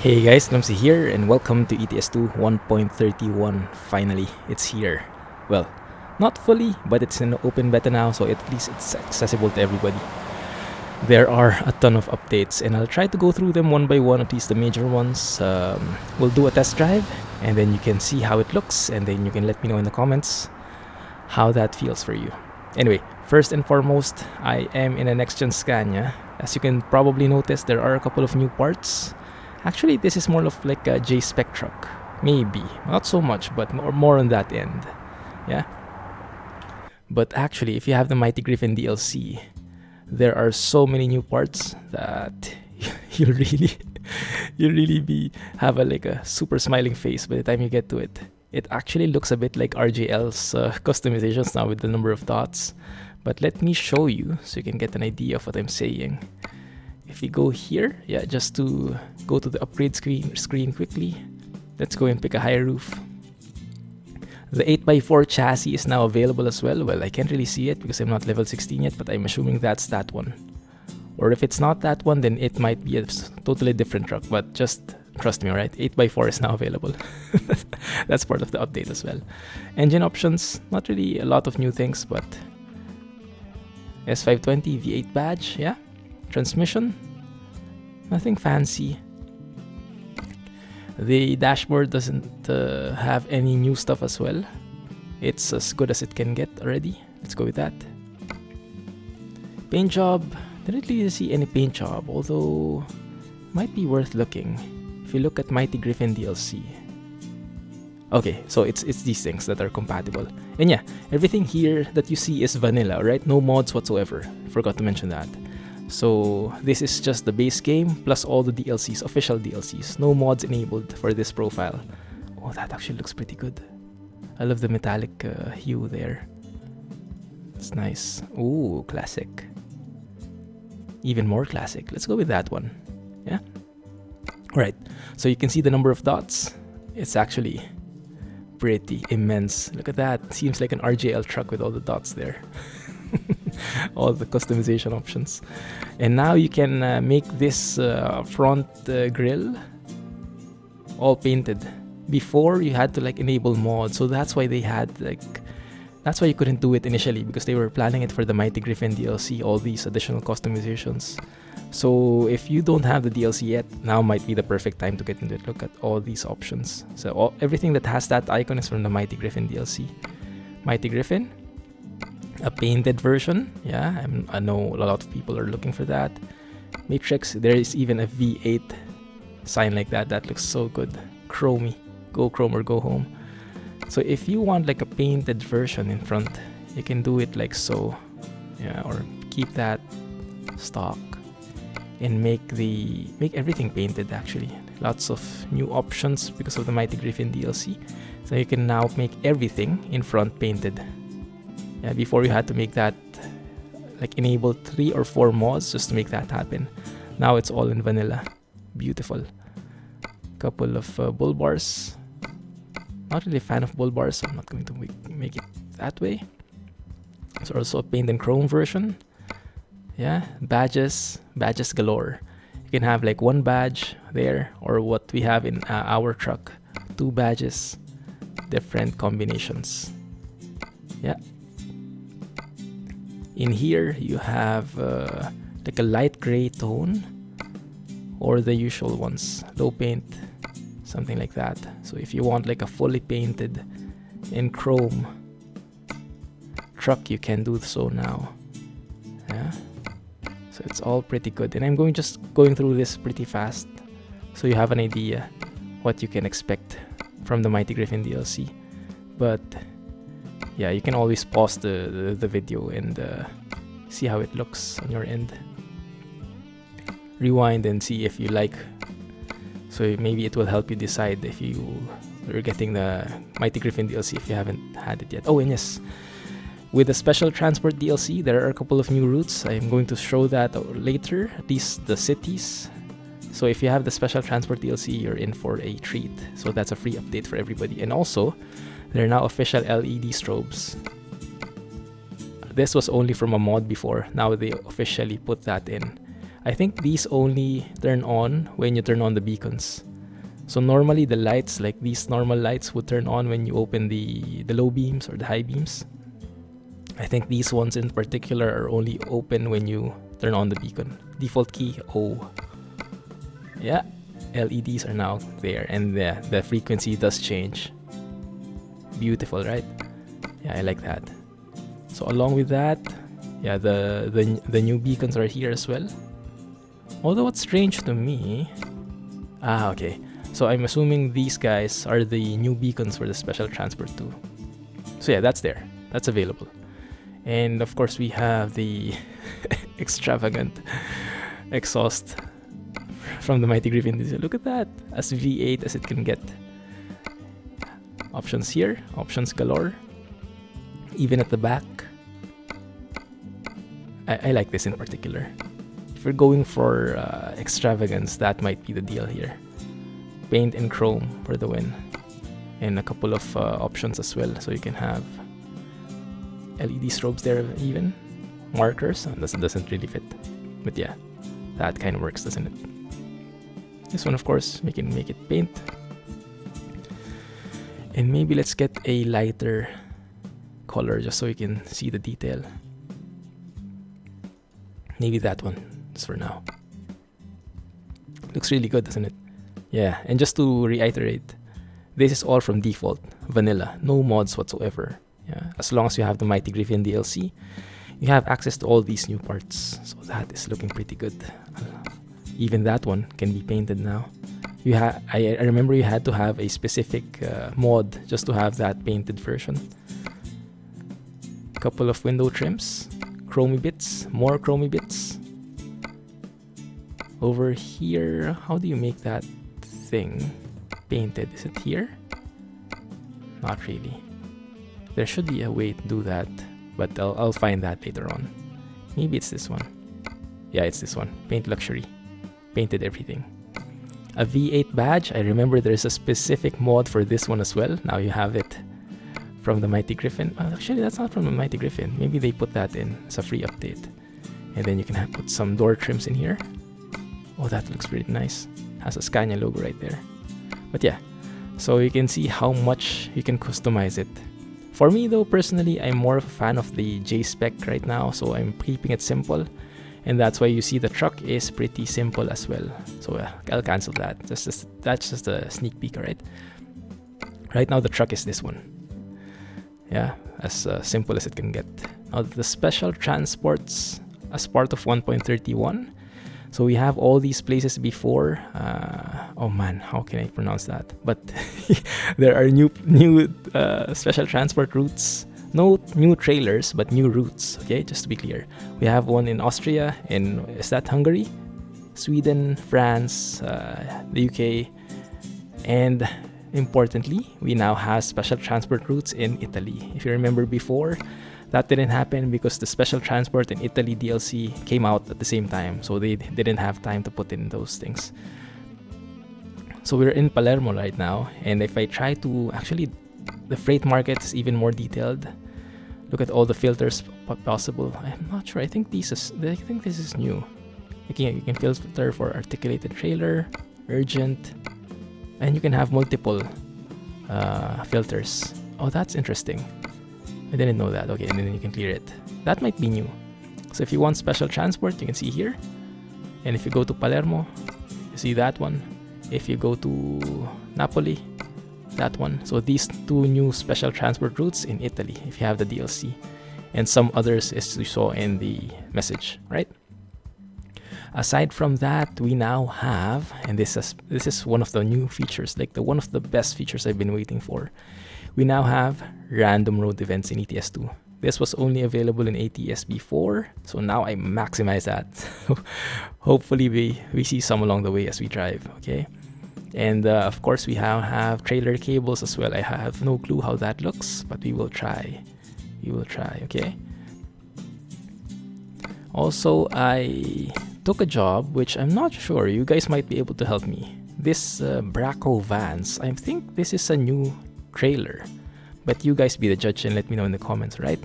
Hey guys, Clumsy here, and welcome to ETS2 1.31. Finally, it's here. Well, not fully, but it's in open beta now, so at least it's accessible to everybody. There are a ton of updates, and I'll try to go through them one by one, at least the major ones. We'll do a test drive, and then you can see how it looks, and then you can let me know in the comments how that feels for you. Anyway, first and foremost, I am in a next-gen Scania. As you can probably notice, there are a couple of new parts. Actually, this is more of like a J-spec truck. Maybe. Not so much, but more on that end. Yeah? But actually, if you have the Mighty Griffin DLC, there are so many new parts that you'll really have a super smiling face by the time you get to it. It actually looks a bit like RJL's customizations now with the number of dots. But let me show you so you can get an idea of what I'm saying. If we go here, yeah, just to go to the upgrade screen quickly, let's go and pick a higher roof. The 8x4 chassis is now available as well. Well, I can't really see it because I'm not level 16 yet, but I'm assuming that's that one. Or if it's not that one, then it might be a totally different truck, but just trust me, alright? 8x4 is now available. That's part of the update as well. Engine options, not really a lot of new things, but S520 V8 badge, yeah. Transmission, nothing fancy. The dashboard doesn't have any new stuff as well. It's as good as it can get already. Let's go with that. Paint job, didn't really see any paint job, although might be worth looking if you look at Mighty Griffin DLC. Okay, so it's these things that are compatible. And yeah, everything here that you see is vanilla, right? No mods whatsoever. Forgot to mention that. So this is just the base game plus all the DLCs, official DLCs. No mods enabled for this profile. Oh, that actually looks pretty good. I love the metallic hue there. It's nice. Ooh, classic. Even more classic. Let's go with that one. Yeah? Alright, so you can see the number of dots. It's actually pretty immense. Look at that. Seems like an RJL truck with all the dots there. All the customization options. And now you can make this front grille all painted. Before you had to enable mods, so that's why they had that's why you couldn't do it initially, because they were planning it for the Mighty Griffin DLC, all these additional customizations. So if you don't have the DLC yet, now might be the perfect time to get into it. Look at all these options. So everything that has that icon is from the Mighty Griffin DLC. Mighty Griffin, a painted version. Yeah, I know a lot of people are looking for that. Matrix, there is even a V8 sign like that. That looks so good. Chromey. Go Chrome or go home. So if you want a painted version in front, you can do it like so. Yeah, or keep that stock and make everything painted actually. Lots of new options because of the Mighty Griffin DLC. So you can now make everything in front painted. Yeah, before you had to make that enable 3 or 4 mods just to make that happen. Now it's all in vanilla. Beautiful. Couple of bull bars. Not really a fan of bull bars, so I'm not going to make it that way. There's also a paint and chrome version. Yeah, badges galore. You can have one badge there, or what we have in our truck, 2 badges, different combinations. Yeah. In here you have a light gray tone, or the usual ones, low paint, something like that. So if you want a fully painted in chrome truck, you can do so now. Yeah. So it's all pretty good, and I'm just going through this pretty fast so you have an idea what you can expect from the Mighty Griffin DLC. But yeah, you can always pause the video and see how it looks on your end. Rewind and see if you like. So maybe it will help you decide if you're getting the Mighty Griffin DLC if you haven't had it yet. Oh, and yes, with the Special Transport DLC, there are a couple of new routes. I'm going to show that later, at least the cities. So if you have the Special Transport DLC, you're in for a treat. So that's a free update for everybody. And also, there are now official LED strobes. This was only from a mod before. Now they officially put that in. I think these only turn on when you turn on the beacons. So normally the lights, like these normal lights, would turn on when you open the low beams or the high beams. I think these ones in particular are only open when you turn on the beacon. Default key O. Yeah, LEDs are now there, and the frequency does change. Beautiful, right? Yeah, I like that. So along with that, yeah, the new beacons are here as well. Although what's strange to me, okay. So I'm assuming these guys are the new beacons for the special transport too. So yeah, that's there. That's available. And of course we have the extravagant exhaust from the Mighty Griffin diesel. Look at that, as V8 as it can get. Options here, options galore. Even at the back. I like this in particular. If you're going for extravagance, that might be the deal here. Paint and chrome for the win. And a couple of options as well, so you can have LED strobes there even. Markers, doesn't really fit. But yeah, that kind of works, doesn't it? This one, of course, we can make it paint. And maybe let's get a lighter color just so you can see the detail. Maybe that one, just for now. Looks really good, doesn't it? Yeah, and just to reiterate, this is all from default, vanilla, no mods whatsoever. Yeah, as long as you have the Mighty Griffin DLC, you have access to all these new parts. So that is looking pretty good. Even that one can be painted now. I remember you had to have a specific mod just to have that painted version. Couple of window trims, chromey bits, more chromey bits. Over here, how do you make that thing painted? Is it here? Not really. There should be a way to do that, but I'll find that later on. Maybe it's this one. Yeah, it's this one. Paint luxury. Painted everything. A V8 badge. I remember there's a specific mod for this one as well. Now you have it from the Mighty Griffin. Actually, that's not from the Mighty Griffin. Maybe they put that in as a free update. And then you can put some door trims in here. Oh, that looks pretty nice. Has a Scania logo right there. But yeah, so you can see how much you can customize it. For me though, personally, I'm more of a fan of the J-Spec right now, so I'm keeping it simple. And that's why you see the truck is pretty simple as well. So I'll cancel that. That's just a sneak peek, alright? Right now the truck is this one. Yeah, as simple as it can get. Now the special transports as part of 1.31. So we have all these places before. Oh man, how can I pronounce that? But there are new special transport routes. No new trailers, but new routes. Okay, just to be clear, we have one in Austria, is that Hungary, Sweden, France, the UK, and importantly, we now have special transport routes in Italy. If you remember before, that didn't happen because the special transport in Italy DLC came out at the same time, so they didn't have time to put in those things. So we're in Palermo right now, and if I try to actually, the freight market is even more detailed. Look at all the filters possible. I'm not sure. I think this is new. You can filter for articulated trailer, urgent, and you can have multiple filters. Oh, that's interesting. I didn't know that. Okay, and then you can clear it. That might be new. So if you want special transport, you can see here. And if you go to Palermo, you see that one. If you go to Napoli, that one. So these two new special transport routes in Italy, if you have the DLC, and some others as you saw in the message, right? Aside from that, we now have, and this is one of the new features, like one of the best features I've been waiting for. We now have random road events in ETS2. This was only available in ATS before, so now I maximize that. Hopefully we see some along the way as we drive, okay? And of course we have trailer cables as well. I have no clue how that looks, but we will try. We will try, okay? Also, I took a job, which I'm not sure, you guys might be able to help me. This Braco Vans, I think this is a new trailer, but you guys be the judge and let me know in the comments, right?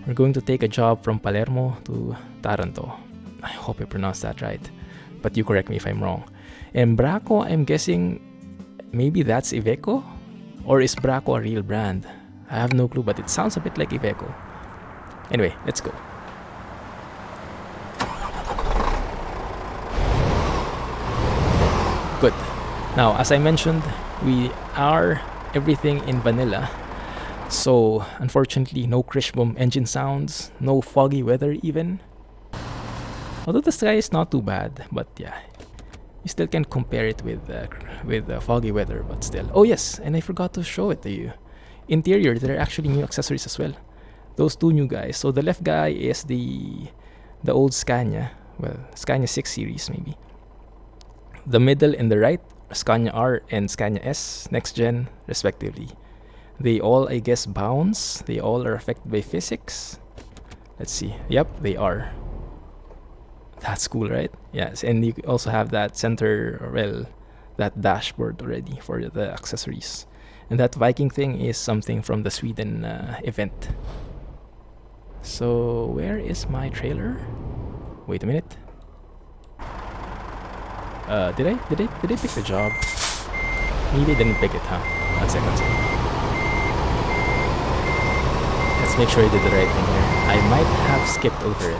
We're going to take a job from Palermo to Taranto. I hope I pronounced that right, but you correct me if I'm wrong. And Braco, I'm guessing, Maybe that's Iveco? Or is Braco a real brand? I have no clue, but it sounds a bit like Iveco. Anyway, let's go. Good. Now, as I mentioned, we are everything in vanilla. So, unfortunately, no crash boom engine sounds, no foggy weather even. Although the sky is not too bad, but yeah, you still can compare it with foggy weather, but still. Oh yes, and I forgot to show it to you. Interior, there are actually new accessories as well. Those two new guys. So the left guy is the old Scania, well, Scania 6 series maybe. The middle and the right, Scania R and Scania S, next gen respectively. They all, I guess, bounce. They all are affected by physics. Let's see. Yep, they are. That's cool, right? Yes, and you also have that center, well, that dashboard already for the accessories. And that Viking thing is something from the Sweden event. So where is my trailer? Wait a minute. Did I pick the job? Maybe I didn't pick it, huh? One second. Let's make sure I did the right thing here. I might have skipped over it.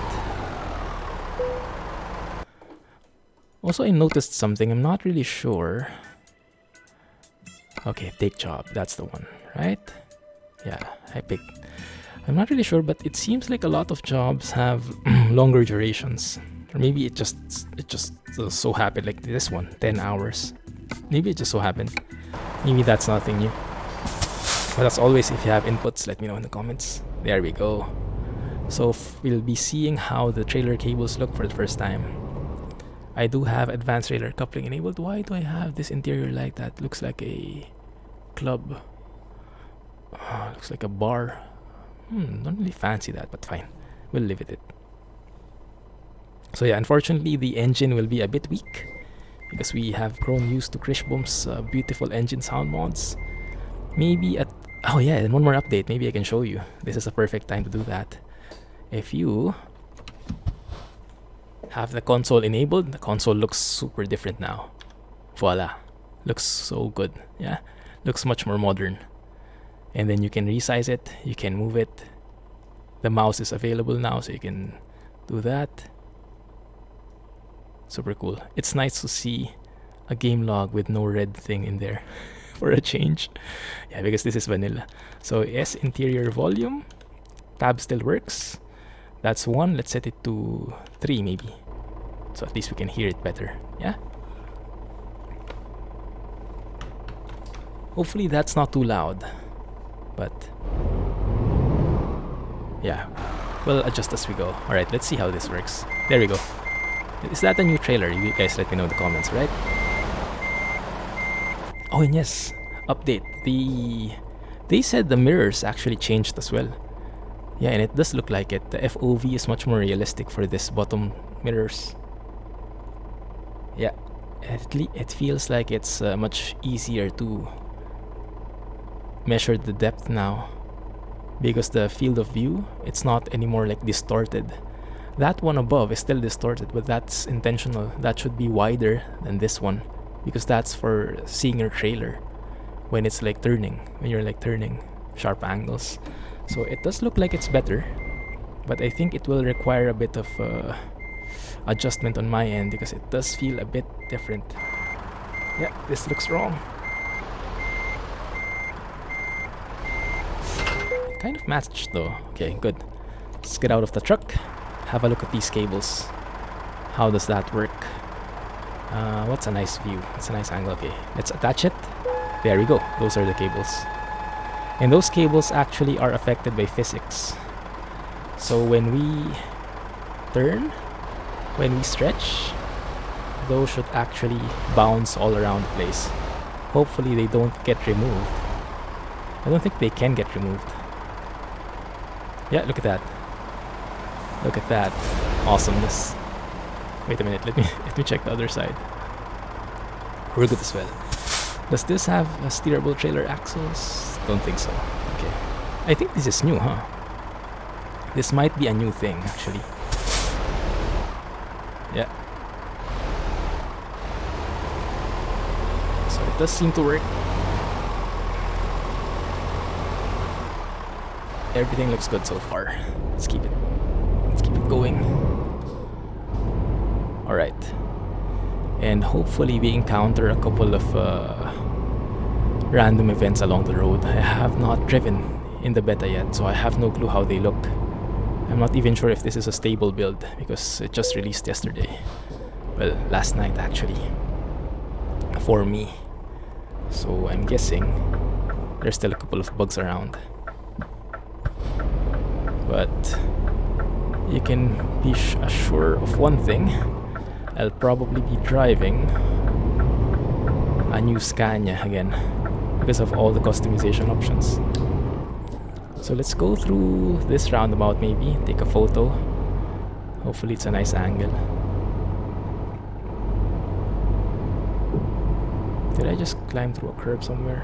Also, I noticed something. I'm not really sure. Okay, take job. That's the one, right? Yeah, I picked. I'm not really sure, but it seems like a lot of jobs have longer durations. Or maybe it just so happened, like this one, 10 hours. Maybe it just so happened. Maybe that's nothing new. But as always, if you have inputs, let me know in the comments. There we go. So we'll be seeing how the trailer cables look for the first time. I do have advanced trailer coupling enabled. Why do I have this interior like that? Looks like a club. Looks like a bar. Don't really fancy that, but fine. We'll live with it. So yeah, unfortunately, the engine will be a bit weak because we have grown used to Krishbom's beautiful engine sound mods. Maybe at... Oh yeah, and one more update. Maybe I can show you. This is a perfect time to do that. If you have the console enabled, the console looks super different now. Voila. Looks so good. Yeah, looks much more modern. And then you can resize it, you can move it. The mouse is available now, so you can do that. Super cool. It's nice to see a game log with no red thing in there for a change. Yeah, because this is vanilla. So yes, interior volume. Tab still works. That's 1. Let's set it to 3 maybe. So at least we can hear it better. Yeah. Hopefully that's not too loud. But yeah, we'll adjust as we go. Alright, let's see how this works. There we go. Is that a new trailer? You guys let me know in the comments, right? Oh, and yes, update. They said the mirrors actually changed as well. Yeah, and it does look like it. The FOV is much more realistic for this bottom mirrors. Yeah, it feels like it's much easier to measure the depth now, because the field of view, it's not anymore like distorted. That one above is still distorted, but that's intentional. That should be wider than this one, because that's for seeing your trailer when it's like turning, when you're like turning sharp angles. So it does look like it's better, but I think it will require a bit of adjustment on my end, because it does feel a bit different. Yeah, this looks wrong. Kind of matched though. Okay, good. Let's get out of the truck. Have a look at these cables. How does that work? What's a nice view? It's a nice angle. Okay, let's attach it. There we go. Those are the cables. And those cables actually are affected by physics. So when we turn, when we stretch, those should actually bounce all around the place. Hopefully they don't get removed. I don't think they can get removed. Yeah, look at that. Look at that awesomeness. Wait a minute, let me check the other side. We're good as well. Does this have a steerable trailer axles? Don't think so. Okay. I think this is new, huh? This might be a new thing, actually. Yeah. So it does seem to work. Everything looks good so far. Let's keep it going. All right, and hopefully we encounter a couple of random events along the road. I have not driven in the beta yet, so I have no clue how they look. I'm not even sure if this is a stable build because it just released yesterday. Well, last night actually, for me. So I'm guessing there's still a couple of bugs around. But you can be assured of one thing. I'll probably be driving a new Scania again because of all the customization options. So let's go through this roundabout, maybe take a photo. Hopefully it's a nice angle. Did I just climb through a curb somewhere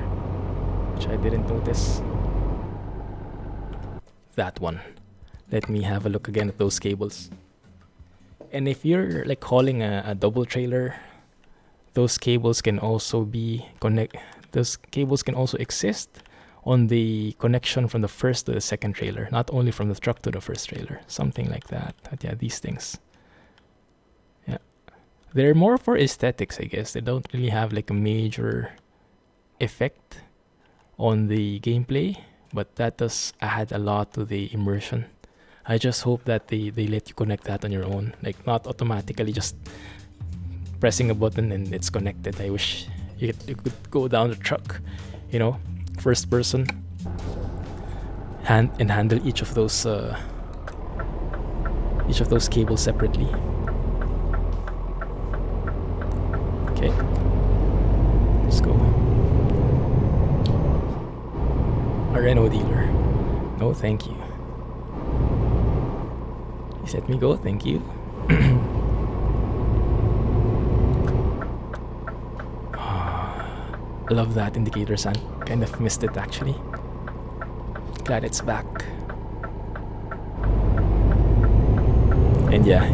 which I didn't notice? That one. Let me have a look again at those cables. And if you're like hauling a double trailer, those cables can also be those cables can also exist on the connection from the first to the second trailer, not only from the truck to the first trailer, something like that. But yeah, these things, yeah, they're more for aesthetics, I guess. They don't really have like a major effect on the gameplay, but that does add a lot to the immersion. I just hope that they let you connect that on your own, like not automatically just pressing a button and it's connected. I wish you could go down the truck, you know, first person, and handle each of those cables separately. Okay, let's go. A Renault dealer. No, thank you. He let me go, thank you. I love that indicator sign. Kind of missed it actually. Glad it's back. And yeah,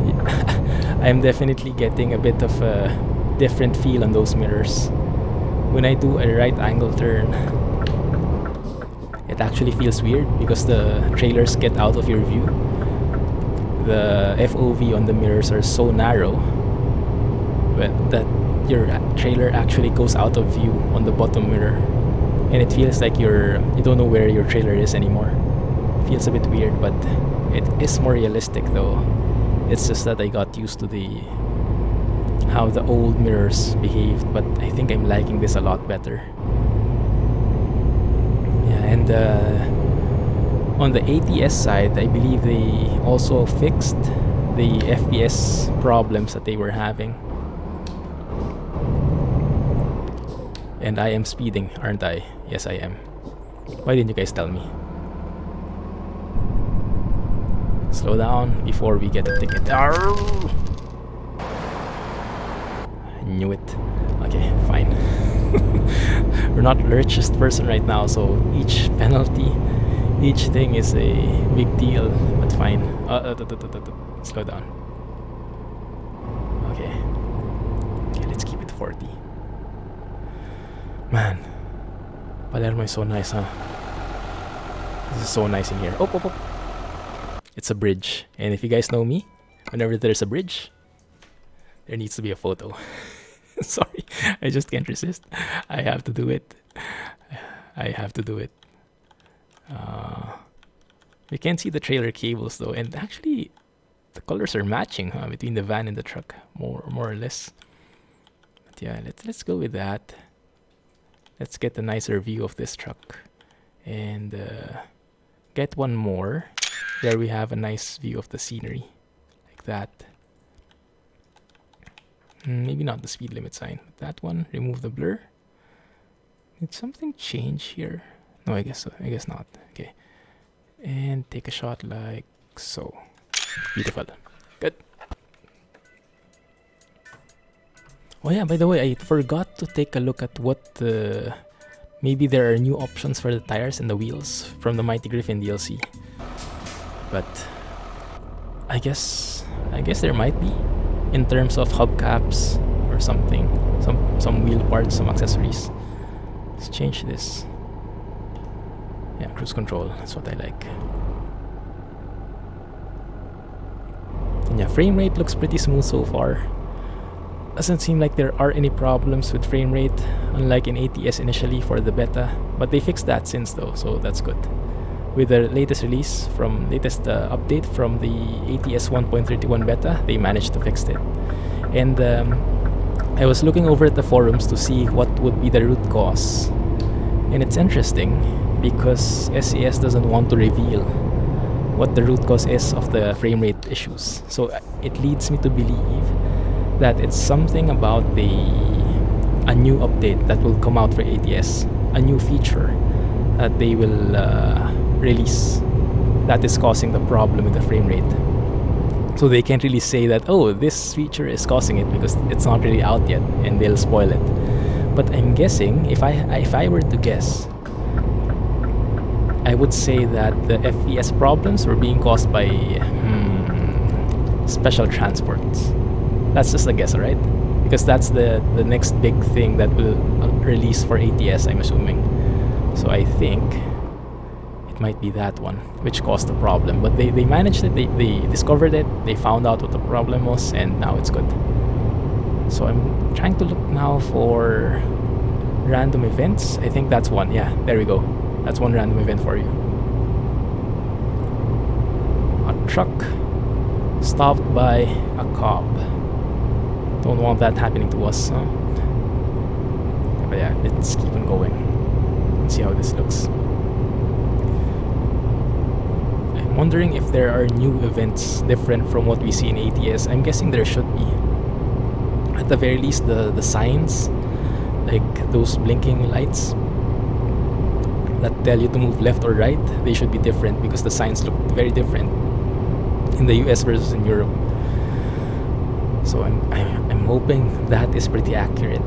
I'm definitely getting a bit of a different feel on those mirrors. When I do a right angle turn, it actually feels weird because the trailers get out of your view. The FOV on the mirrors are so narrow, but that your trailer actually goes out of view on the bottom mirror, and it feels like you don't know where your trailer is anymore. It feels a bit weird, but it is more realistic though. It's just that I got used to how the old mirrors behaved, but I think I'm liking this a lot better. Yeah, and on the ATS side, I believe they also fixed the FPS problems that they were having. And I am speeding, aren't I? Yes, I am. Why didn't you guys tell me? Slow down before we get a ticket. Arrgh! I knew it. Okay, fine. We're not the richest person right now, so each penalty, each thing is a big deal, but fine. Slow down. Okay, let's keep it 40. Man, Palermo is so nice, huh? This is so nice in here. Oh. It's a bridge, and if you guys know me, whenever there's a bridge, there needs to be a photo. Sorry, I just can't resist. I have to do it. We can't see the trailer cables though, and actually the colors are matching, huh, between the van and the truck, more or less. But yeah, let's go with that. Let's get a nicer view of this truck and get one more. There we have a nice view of the scenery, like that. Maybe not the speed limit sign, but that one. Remove the blur. Did something change here? No, I guess so. I guess not. Okay. And take a shot like so. Beautiful. Good. Oh yeah, by the way, I forgot to take a look at what maybe there are new options for the tires and the wheels from the Mighty Griffin DLC. But I guess there might be, in terms of hubcaps or something. Some wheel parts, some accessories. Let's change this. Yeah, cruise control, that's what I like. And yeah, frame rate looks pretty smooth so far. Doesn't seem like there are any problems with frame rate, unlike in ATS initially for the beta. But they fixed that since though, so that's good. With the latest release from latest update from the ATS 1.31 beta, they managed to fix it. And I was looking over at the forums to see what would be the root cause. And it's interesting because SCS doesn't want to reveal what the root cause is of the frame rate issues. So it leads me to believe that it's something about a new update that will come out for ATS, a new feature that they will release that is causing the problem with the frame rate. So they can't really say that, oh, this feature is causing it, because it's not really out yet and they'll spoil it. But I'm guessing, if I were to guess, I would say that the FPS problems were being caused by special transports. That's just a guess, right? Because that's the next big thing that will release for ATS, I'm assuming. So I think it might be that one which caused the problem. But they managed it, they discovered it, they found out what the problem was, and now it's good. So I'm trying to look now for random events. I think that's one. Yeah, there we go. That's one random event for you. A truck stopped by a cop. Don't want that happening to us, huh? But yeah, let's keep on going and see how this looks. I'm wondering if there are new events different from what we see in ATS. I'm guessing there should be. At the very least, the signs, like those blinking lights that tell you to move left or right, they should be different because the signs look very different in the US versus in Europe. So I'm hoping that is pretty accurate.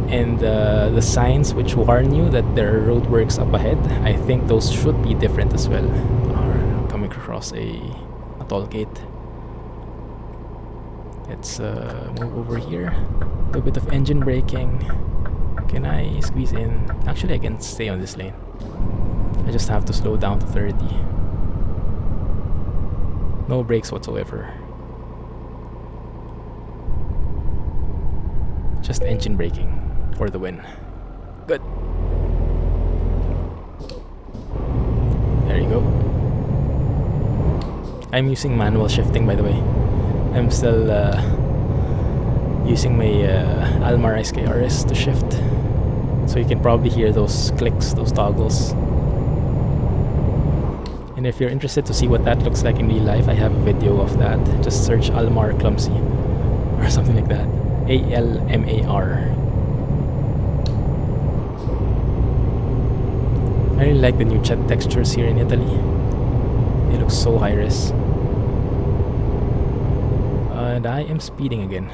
And the signs which warn you that there are roadworks up ahead, I think those should be different as well. Or coming across a toll gate. Let's move over here. A bit of engine braking. Can I squeeze in? Actually, I can stay on this lane. I just have to slow down to 30. No brakes whatsoever. Just engine braking for the win. Good. There you go. I'm using manual shifting, by the way. I'm still using my ALMAR SKRS to shift. So you can probably hear those clicks, those toggles. And if you're interested to see what that looks like in real life, I have a video of that. Just search ALMAR Clumsy or something like that. ALMAR. I really like the new textures here in Italy. They look so high res. And I am speeding again.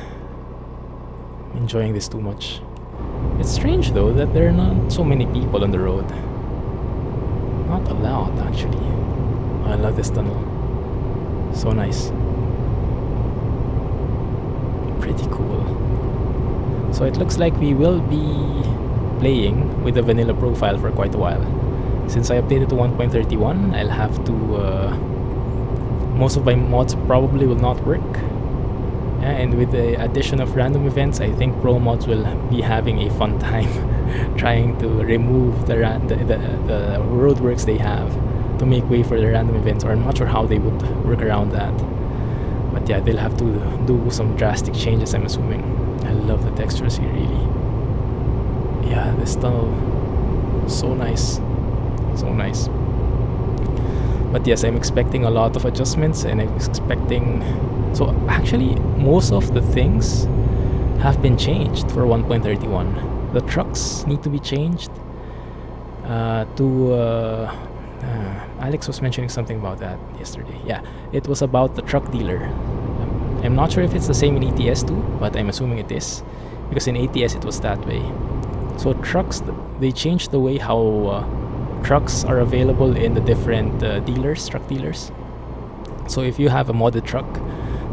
I'm enjoying this too much. It's strange though that there are not so many people on the road. Not a lot actually. I love this tunnel. So nice. Pretty cool. So it looks like we will be playing with the vanilla profile for quite a while. Since I updated to 1.31, I'll have to... most of my mods probably will not work. Yeah, and with the addition of random events, I think pro mods will be having a fun time trying to remove the roadworks they have to make way for the random events, or I'm not sure how they would work around that. But yeah, they'll have to do some drastic changes, I'm assuming. I love the textures here, really. Yeah, this tunnel, so nice. So nice. But yes, I'm expecting a lot of adjustments, and I'm expecting... So actually, most of the things have been changed for 1.31. The trucks need to be changed. Alex was mentioning something about that yesterday. Yeah, it was about the truck dealer. I'm not sure if it's the same in ETS2, but I'm assuming it is, because in ATS it was that way. So trucks, they changed the way how trucks are available in the different truck dealers. So if you have a modded truck,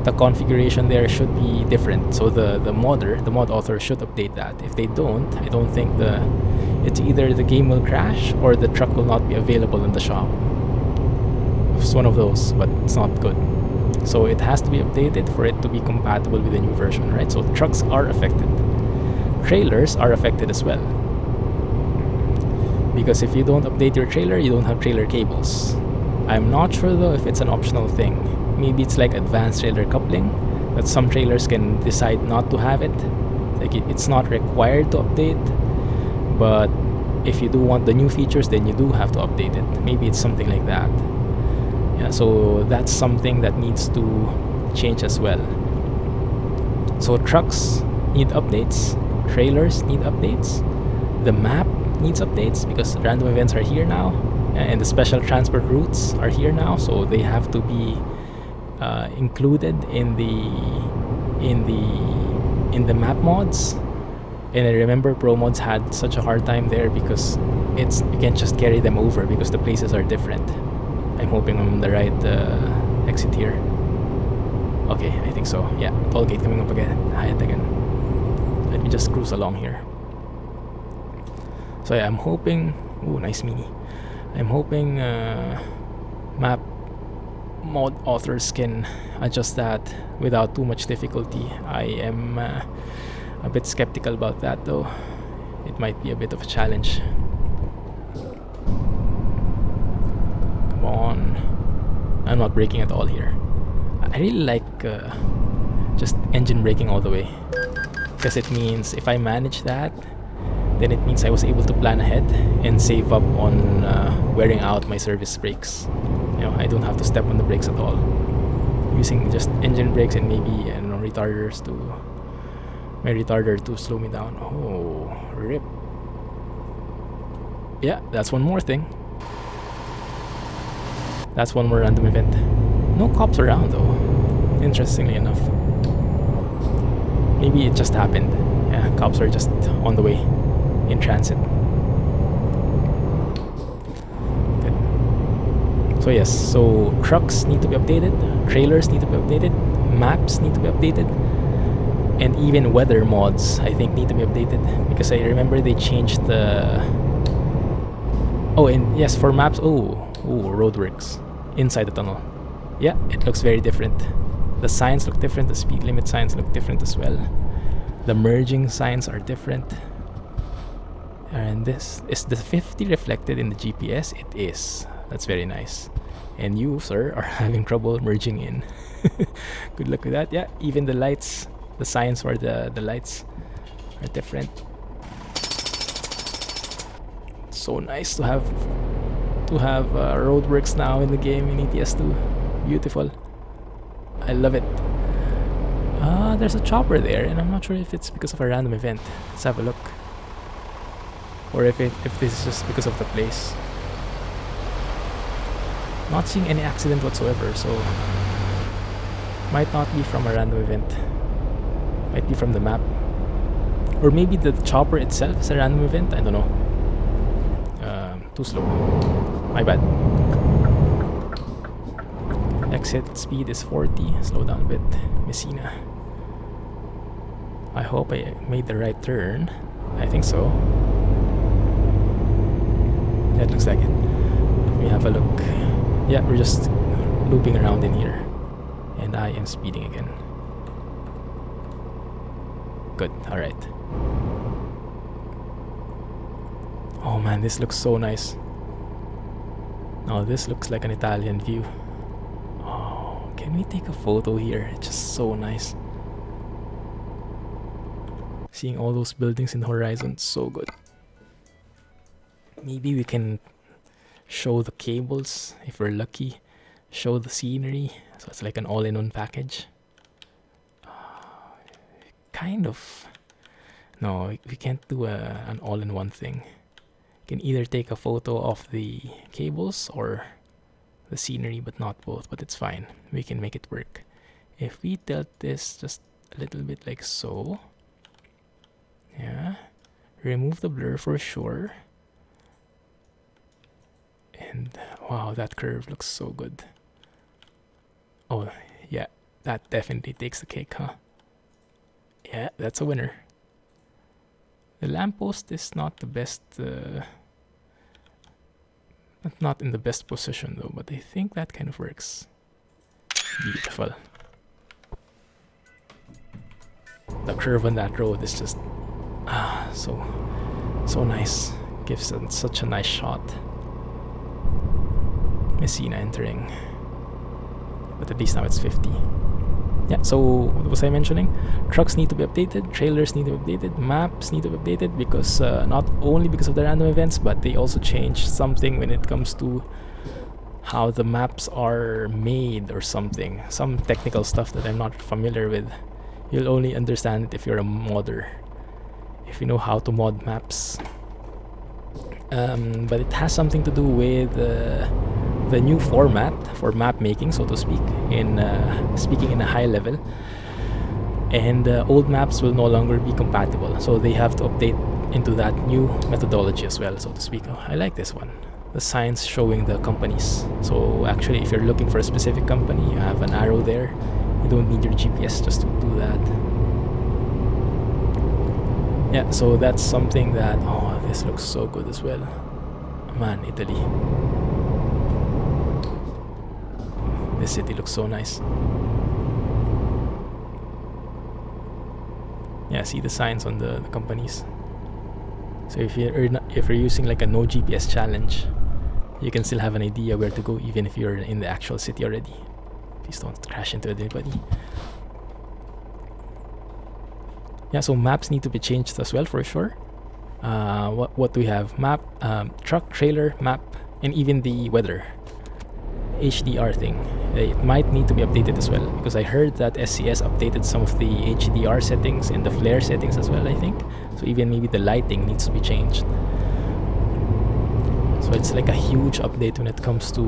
the configuration there should be different. So the mod author should update that. If they don't, I don't think it's either the game will crash or the truck will not be available in the shop. It's one of those, but it's not good. So it has to be updated for it to be compatible with the new version, right? So trucks are affected. Trailers are affected as well. Because if you don't update your trailer, you don't have trailer cables. I'm not sure though if it's an optional thing. Maybe it's like advanced trailer coupling, that some trailers can decide not to have it. Like it's not required to update, but if you do want the new features, then you do have to update it. Maybe it's something like that. Yeah, so that's something that needs to change as well. So trucks need updates, trailers need updates, the map needs updates because random events are here now, and the special transport routes are here now, so they have to be included in the map mods. And I remember Pro Mods had such a hard time there because you can't just carry them over because the places are different. I'm hoping I'm on the right exit here. Okay, I think so. Yeah, toll gate coming up again. Ahead again. Let me just cruise along here. So yeah, I'm hoping. Ooh, nice mini. I'm hoping map mod authors can adjust that without too much difficulty. I am a bit skeptical about that though. It might be a bit of a challenge. Come on. I'm not braking at all here. I really like just engine braking all the way, because it means if I manage that, then it means I was able to plan ahead and save up on wearing out my service brakes. You know, I don't have to step on the brakes at all. Using just engine brakes and maybe, I don't know, my retarder to slow me down. Oh, rip. Yeah, that's one more thing. That's one more random event. No cops around though, interestingly enough. Maybe it just happened. Yeah, cops are just on the way, in transit. Good. So yes, so trucks need to be updated, trailers need to be updated, maps need to be updated, and even weather mods I think need to be updated, because I remember they changed the... Oh, and yes, for maps, roadworks inside the tunnel. Yeah, it looks very different. The signs look different, the speed limit signs look different as well. The merging signs are different. And this is the 50 reflected in the GPS. It is. That's very nice. And you, sir, are having trouble merging in. Good luck with that. Yeah, even the lights, the signs for the lights are different. So nice to have roadworks now in the game in ETS2. Beautiful. I love it. There's a chopper there, and I'm not sure if it's because of a random event. Let's have a look. Or if this is just because of the place. Not seeing any accident whatsoever, so might not be from a random event. Might be from the map. Or maybe the chopper itself is a random event, I don't know. Too slow. My bad. Exit speed is 40. Slow down a bit. Messina. I hope I made the right turn. I think so. That looks like it. Let me have a look. Yeah, we're just looping around in here. And I am speeding again. Good, alright. Oh man, this looks so nice. Oh, this looks like an Italian view. Oh, can we take a photo here? It's just so nice. Seeing all those buildings in the horizon, so good. Maybe we can show the cables if we're lucky. Show the scenery, so it's like an all-in-one package. Kind of. No, we can't do an all-in-one thing. You can either take a photo of the cables or the scenery, but not both. But it's fine. We can make it work. If we tilt this just a little bit like so. Yeah. Remove the blur for sure. And wow, that curve looks so good. Oh, yeah. That definitely takes the cake, huh? Yeah, that's a winner. The lamppost is not the best, not in the best position though, but I think that kind of works. Beautiful. The curve on that road is just so nice. Gives it such a nice shot. Messina entering, but at least now it's 50. Yeah, so what was I mentioning? Trucks need to be updated, trailers need to be updated, maps need to be updated, because not only because of the random events, but they also changed something when it comes to how the maps are made or something. Some technical stuff that I'm not familiar with. You'll only understand it if you're a modder, if you know how to mod maps. But it has something to do with the new format for map making, so to speak, in speaking in a high level. And old maps will no longer be compatible, so they have to update into that new methodology as well, so to speak. Oh, I like this one. The signs showing the companies. So actually, if you're looking for a specific company, you have an arrow there. You don't need your GPS just to do that. Yeah, so that's something that, oh, this looks so good as well. Man, Italy. This city looks so nice. Yeah, see the signs on the companies. So if you're using like a no GPS challenge, you can still have an idea where to go even if you're in the actual city already. Please don't crash into anybody. Yeah, so maps need to be changed as well for sure. What do we have? Map, truck, trailer, map, and even the weather. HDR thing. It might need to be updated as well, because I heard that SCS updated some of the HDR settings and the flare settings as well, I think. So even maybe the lighting needs to be changed. So it's like a huge update when it comes to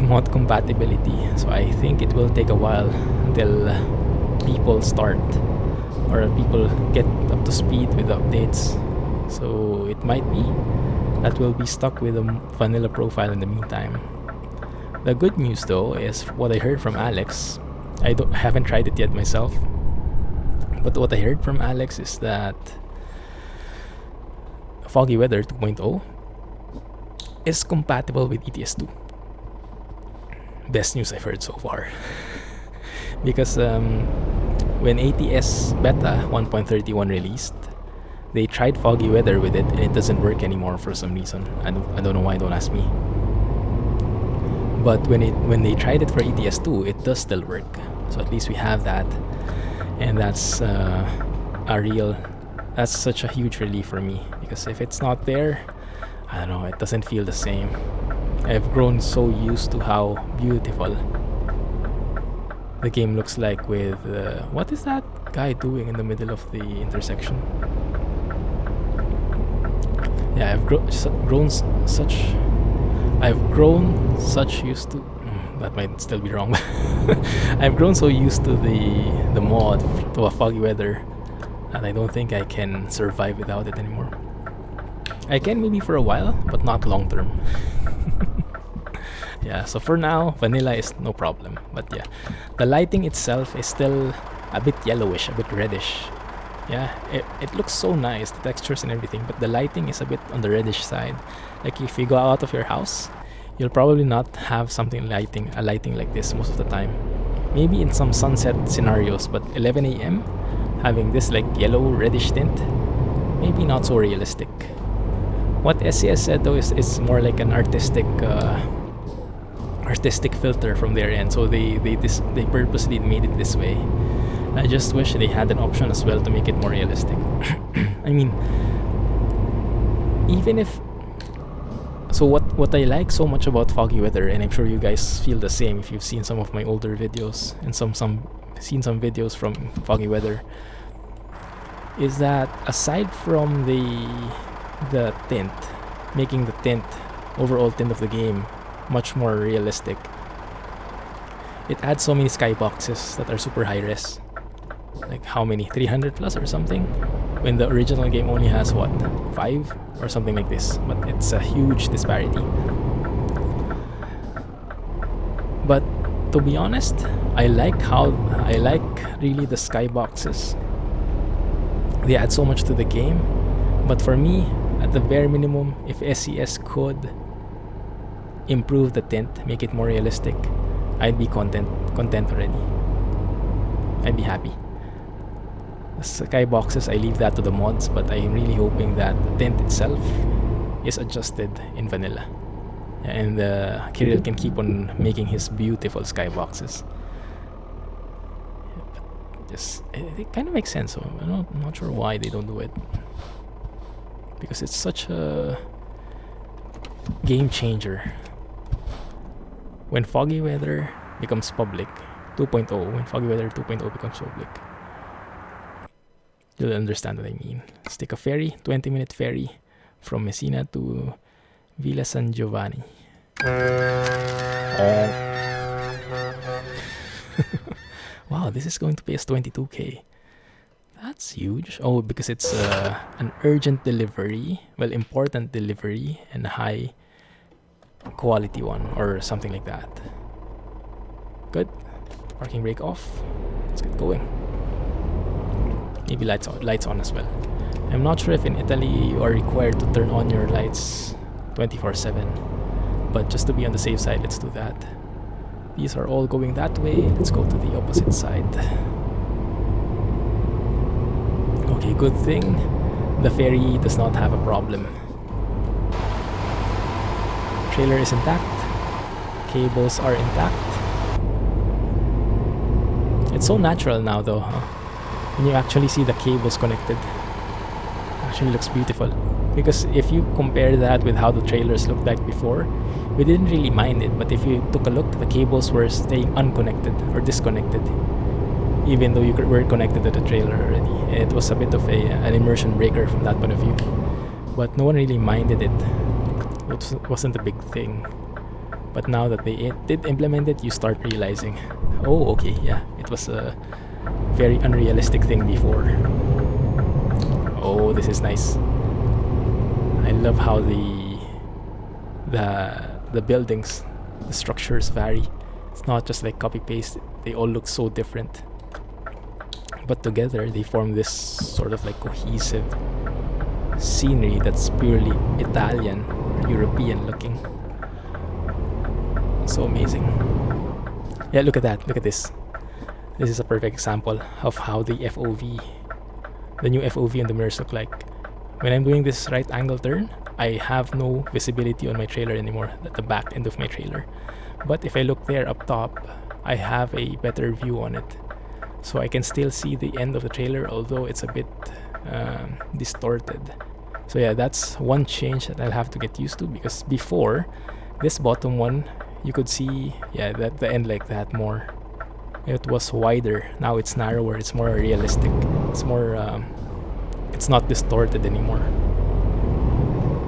mod compatibility. So I think it will take a while until people start, or people get up to speed with the updates. So it might be that we'll be stuck with a vanilla profile in the meantime. The good news though is what I heard from Alex. I haven't tried it yet myself, but what I heard from Alex is that Foggy Weather 2.0 is compatible with ETS2. Best news I've heard so far. Because when ATS Beta 1.31 released, they tried Foggy Weather with it and it doesn't work anymore for some reason. I don't know why, don't ask me. But when they tried it for ETS2, it does still work. So at least we have that, and that's such a huge relief for me, because if it's not there, I don't know, it doesn't feel the same. I've grown so used to how beautiful the game looks like with what is that guy doing in the middle of the intersection? Yeah, I've grown such used to that might still be wrong. I've grown so used to the mod to a Foggy Weather that I don't think I can survive without it anymore. I can maybe for a while, but not long term. Yeah, so for now, vanilla is no problem. But yeah, the lighting itself is still a bit yellowish, a bit reddish. Yeah, it looks so nice, the textures and everything, but the lighting is a bit on the reddish side. Like if you go out of your house, you'll probably not have a lighting like this most of the time. Maybe in some sunset scenarios, but 11 a.m. having this like yellow reddish tint, maybe not so realistic. What SCS said though is it's more like an artistic filter from their end, so they purposely made it this way. I just wish they had an option as well to make it more realistic. I mean, even if... So what I like so much about Foggy Weather, and I'm sure you guys feel the same if you've seen some of my older videos and seen some videos from Foggy Weather, is that aside from the tint, making the overall tint of the game much more realistic, it adds so many skyboxes that are super high res. Like how many? 300 plus or something? When the original game only has what? 5 or something like this. But it's a huge disparity. But to be honest, I like really the skyboxes. They add so much to the game, but for me, at the bare minimum, if SCS could improve the tint, make it more realistic, I'd be content already. I'd be happy. The skyboxes, I leave that to the mods, but I'm really hoping that the tint itself is adjusted in vanilla, and Kirill can keep on making his beautiful skyboxes. Just it kind of makes sense. So I'm not sure why they don't do it, because it's such a game changer. When foggy weather becomes public, 2.0, when foggy weather 2.0 becomes public, you'll understand what I mean. Let's take a ferry, 20-minute ferry from Messina to Villa San Giovanni. Oh. Wow, this is going to pay us 22k. That's huge. Oh, because it's an urgent delivery, well, important delivery, and a high quality one, or something like that. Good. Parking brake off. Let's get going. Maybe lights on as well. I'm not sure if in Italy you are required to turn on your lights 24/7, but just to be on the safe side, let's do that. These are all going that way. Let's go to the opposite side. Okay, good thing the ferry does not have a problem. Trailer is intact. Cables are intact. It's so natural now though, huh? When you actually see the cables connected. Actually looks beautiful. Because if you compare that with how the trailers looked like before, we didn't really mind it, but if you took a look, the cables were staying unconnected or disconnected, even though you were connected to the trailer already. And it was a bit of an immersion breaker from that point of view. But no one really minded it. It wasn't a big thing. But now that they did implement it, you start realizing, oh, okay, yeah, it was a very unrealistic thing before. Oh, this is nice. I love how the buildings, the structures vary. It's not just like copy paste. They all look so different, but together they form this sort of like cohesive scenery that's purely Italian or European looking. So amazing. Yeah, look at that. Look at this. This is a perfect example of how the FOV, the new FOV and the mirrors look like. When I'm doing this right angle turn, I have no visibility on my trailer anymore, at the back end of my trailer. But if I look there up top, I have a better view on it. So I can still see the end of the trailer, although it's a bit distorted. So yeah, that's one change that I'll have to get used to, because before, this bottom one, you could see, yeah, that the end like that more. It was wider. Now it's narrower. It's more realistic. It's more, it's not distorted anymore.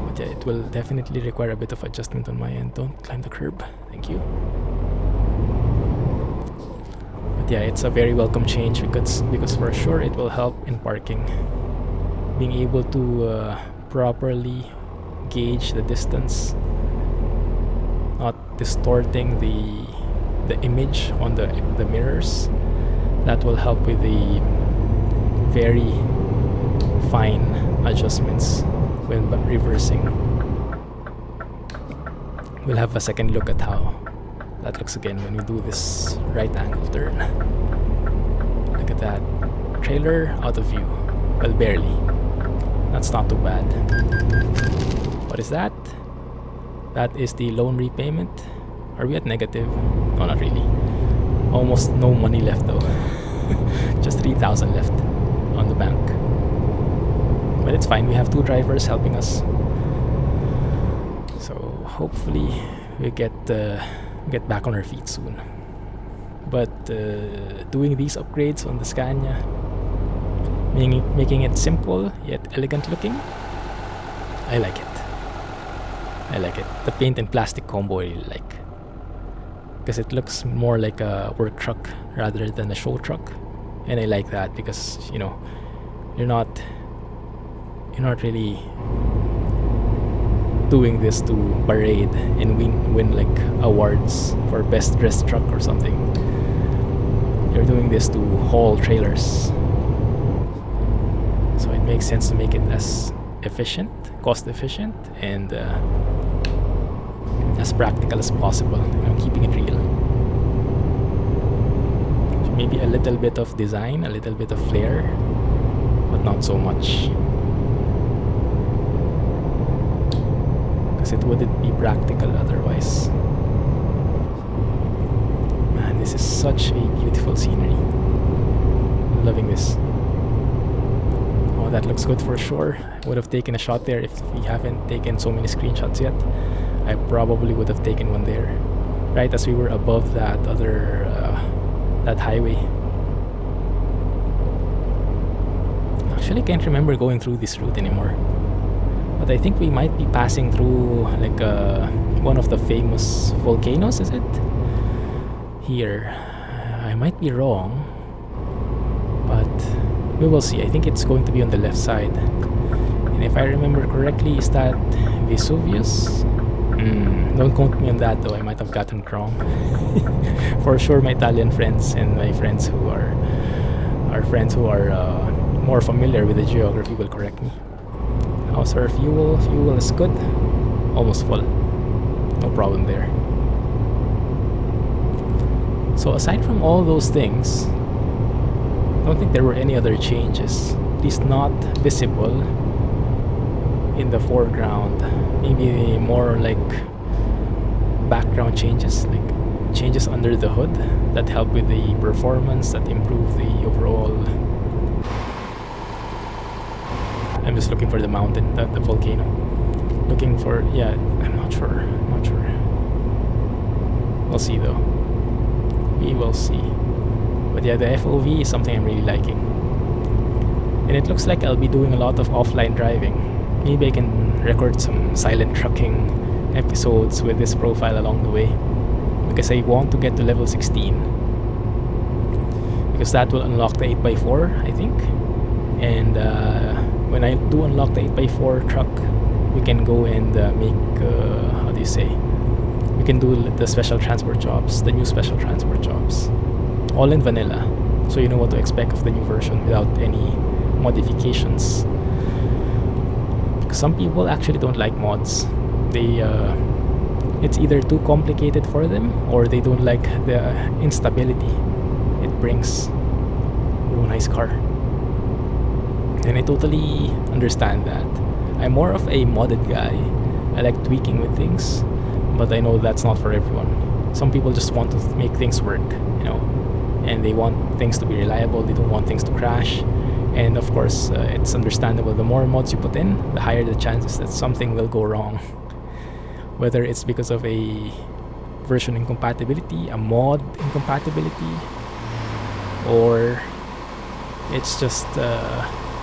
But yeah, it will definitely require a bit of adjustment on my end. Don't climb the curb. Thank you. But yeah, it's a very welcome change because for sure it will help in parking. Being able to properly gauge the distance, not distorting the image on the mirrors. That will help with the very fine adjustments when reversing. We'll have a second look at how that looks again when we do this right angle turn. Look at that. Trailer out of view. Well, barely. That's not too bad. What is that? That is the loan repayment. Are we at negative? No, not really. Almost no money left though. Just 3,000 left on the bank. But it's fine. We have two drivers helping us. So hopefully we get back on our feet soon. But doing these upgrades on the Scania, making it simple yet elegant looking, I like it. I like it. The paint and plastic combo I really like, because it looks more like a work truck rather than a show truck, and I like that because, you know, you're not really doing this to parade and win like awards for best dressed truck or something. They're doing this to haul trailers. So it makes sense to make it as efficient, cost efficient, and as practical as possible, you know, keeping it real. So maybe a little bit of design, a little bit of flair, but not so much. Because it wouldn't be practical otherwise. Man, this is such a beautiful scenery. Loving this. Oh, that looks good for sure. Would have taken a shot there if we haven't taken so many screenshots yet. I probably would have taken one there, right as we were above that other that highway. Actually, can't remember going through this route anymore, but I think we might be passing through like one of the famous volcanoes. Is it here? I might be wrong, but we will see. I think it's going to be on the left side, and if I remember correctly, is that Vesuvius? Don't quote me on that though, I might have gotten it wrong. For sure, my Italian friends and my friends who are more familiar with the geography will correct me. How's our fuel? Fuel is good. Almost full. No problem there. So aside from all those things, I don't think there were any other changes. At least not visible in the foreground. Maybe more like background changes, like changes under the hood that help with the performance, that improve the overall. I'm just looking for the mountain, the volcano. Looking for, yeah, I'm not sure. We'll see though. We will see. But yeah, the FOV is something I'm really liking. And it looks like I'll be doing a lot of offline driving. Maybe I can record some silent trucking episodes with this profile along the way, because I want to get to level 16, because that will unlock the 8x4, I think. And when I do unlock the 8x4 truck, we can go and make how do you say, we can do the special transport jobs, the new special transport jobs, all in vanilla, so you know what to expect of the new version without any modifications. Some people actually don't like mods. They it's either too complicated for them, or they don't like the instability it brings. Ooh, nice car. And I totally understand that. I'm more of a modded guy. I like tweaking with things, but I know that's not for everyone. Some people just want to make things work, you know, and they want things to be reliable. They don't want things to crash. And of course, it's understandable. The more mods you put in, the higher the chances that something will go wrong. Whether it's because of a version incompatibility, a mod incompatibility, or it's just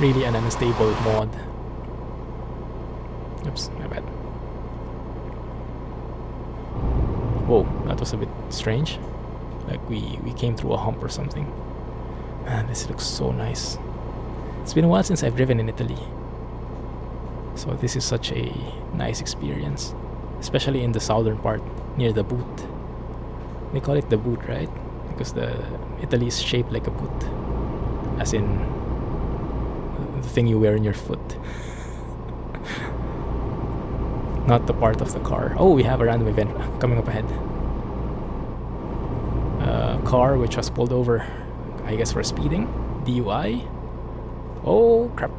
really an unstable mod. Oops, my bad. Whoa, that was a bit strange. Like we came through a hump or something. Man, this looks so nice. It's been a while since I've driven in Italy, so this is such a nice experience, especially in the southern part near the boot. They call it the boot, right? Because Italy is shaped like a boot, as in the thing you wear in your foot, not the part of the car. Oh, we have a random event coming up ahead. Car which was pulled over, I guess for speeding, DUI. Oh crap.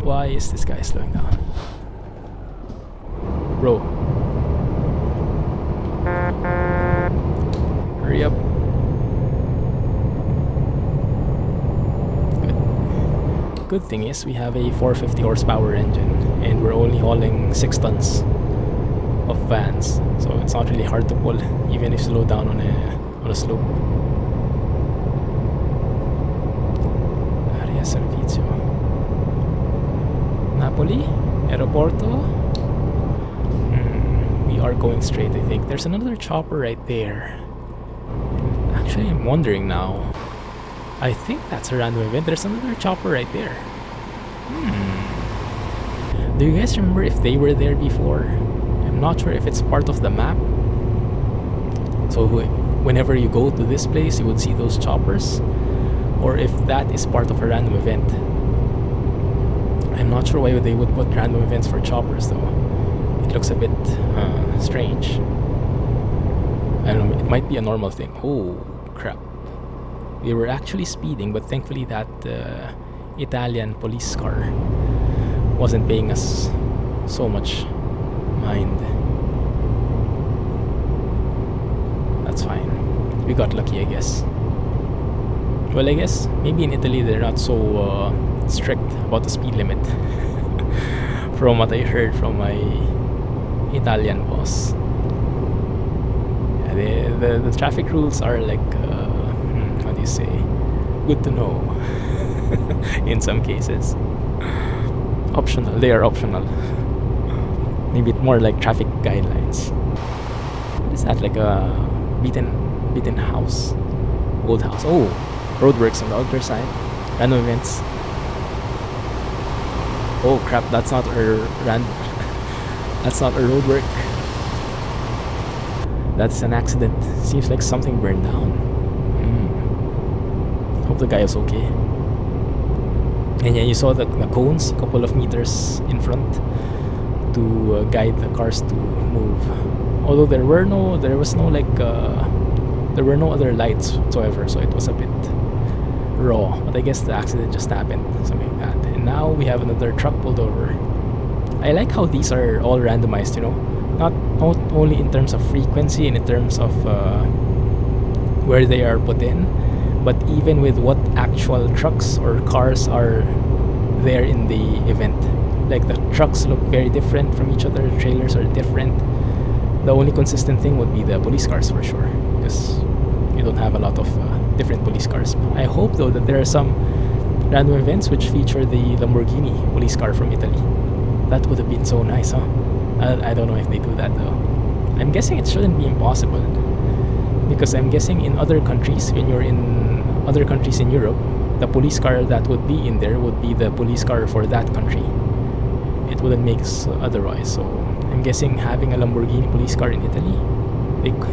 Why is this guy slowing down? Bro. Hurry up. Good thing is we have a 450 horsepower engine, and we're only hauling 6 tons of vans, so it's not really hard to pull, even if slow down on a slope. Servizio. Napoli? Aeroporto? We are going straight, I think. There's another chopper right there. Actually, I'm wondering now. I think that's a random event. There's another chopper right there. Do you guys remember if they were there before? I'm not sure if it's part of the map. So whenever you go to this place, you would see those choppers, or if that is part of a random event. I'm not sure why they would put random events for choppers though. It looks a bit strange. I don't know, it might be a normal thing. Oh, crap. We were actually speeding, but thankfully that Italian police car wasn't paying us so much mind. That's fine. We got lucky, I guess. Well, I guess maybe in Italy they're not so strict about the speed limit. From what I heard from my Italian boss. Yeah, the traffic rules are like, how do you say, good to know. In some cases. Optional, they are optional. Maybe more like traffic guidelines. What is that, like a beaten house? Old house. Oh, roadworks on the other side. Random events. Oh crap, that's not a that's not a roadwork. That's an accident. Seems like something burned down. Hope the guy is okay. And yeah, you saw the cones a couple of meters in front to guide the cars to move. Although there were no other lights whatsoever, so it was a bit raw. But I guess the accident just happened, something like that. And now we have another truck pulled over. I like how these are all randomized, you know, not only in terms of frequency and in terms of where they are put in, but even with what actual trucks or cars are there in the event. Like the trucks look very different from each other, the trailers are different. The only consistent thing would be the police cars for sure, because you don't have a lot of different police cars. I hope though that there are some random events which feature the Lamborghini police car from Italy. That would have been so nice, huh? I don't know if they do that though. I'm guessing it shouldn't be impossible, because I'm guessing in other countries, when you're in other countries in Europe, the police car that would be in there would be the police car for that country. It wouldn't make otherwise. So I'm guessing having a Lamborghini police car in Italy,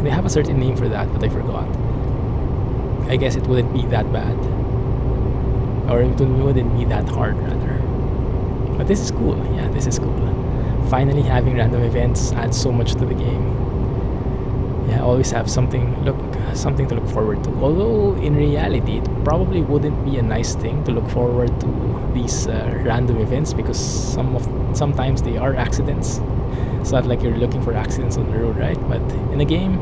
they have a certain name for that, but I forgot. I guess it wouldn't be that bad, or it wouldn't be that hard rather. But this is cool. Yeah, this is cool. Finally having random events adds so much to the game. Yeah, always have something to look forward to. Although in reality, it probably wouldn't be a nice thing to look forward to these random events, because sometimes they are accidents. It's not like you're looking for accidents on the road, right? But in a game,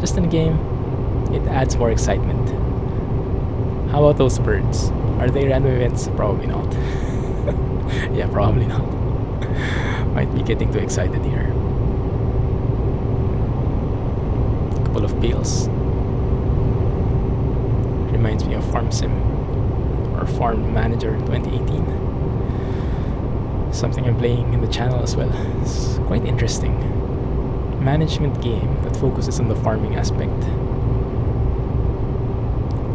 just in a game, it adds more excitement. How about those birds? Are they random events? Probably not. Yeah, probably not. Might be getting too excited here. Couple of pails. Reminds me of Farm Sim or Farm Manager 2018. Something I'm playing in the channel as well. It's quite interesting. Management game that focuses on the farming aspect.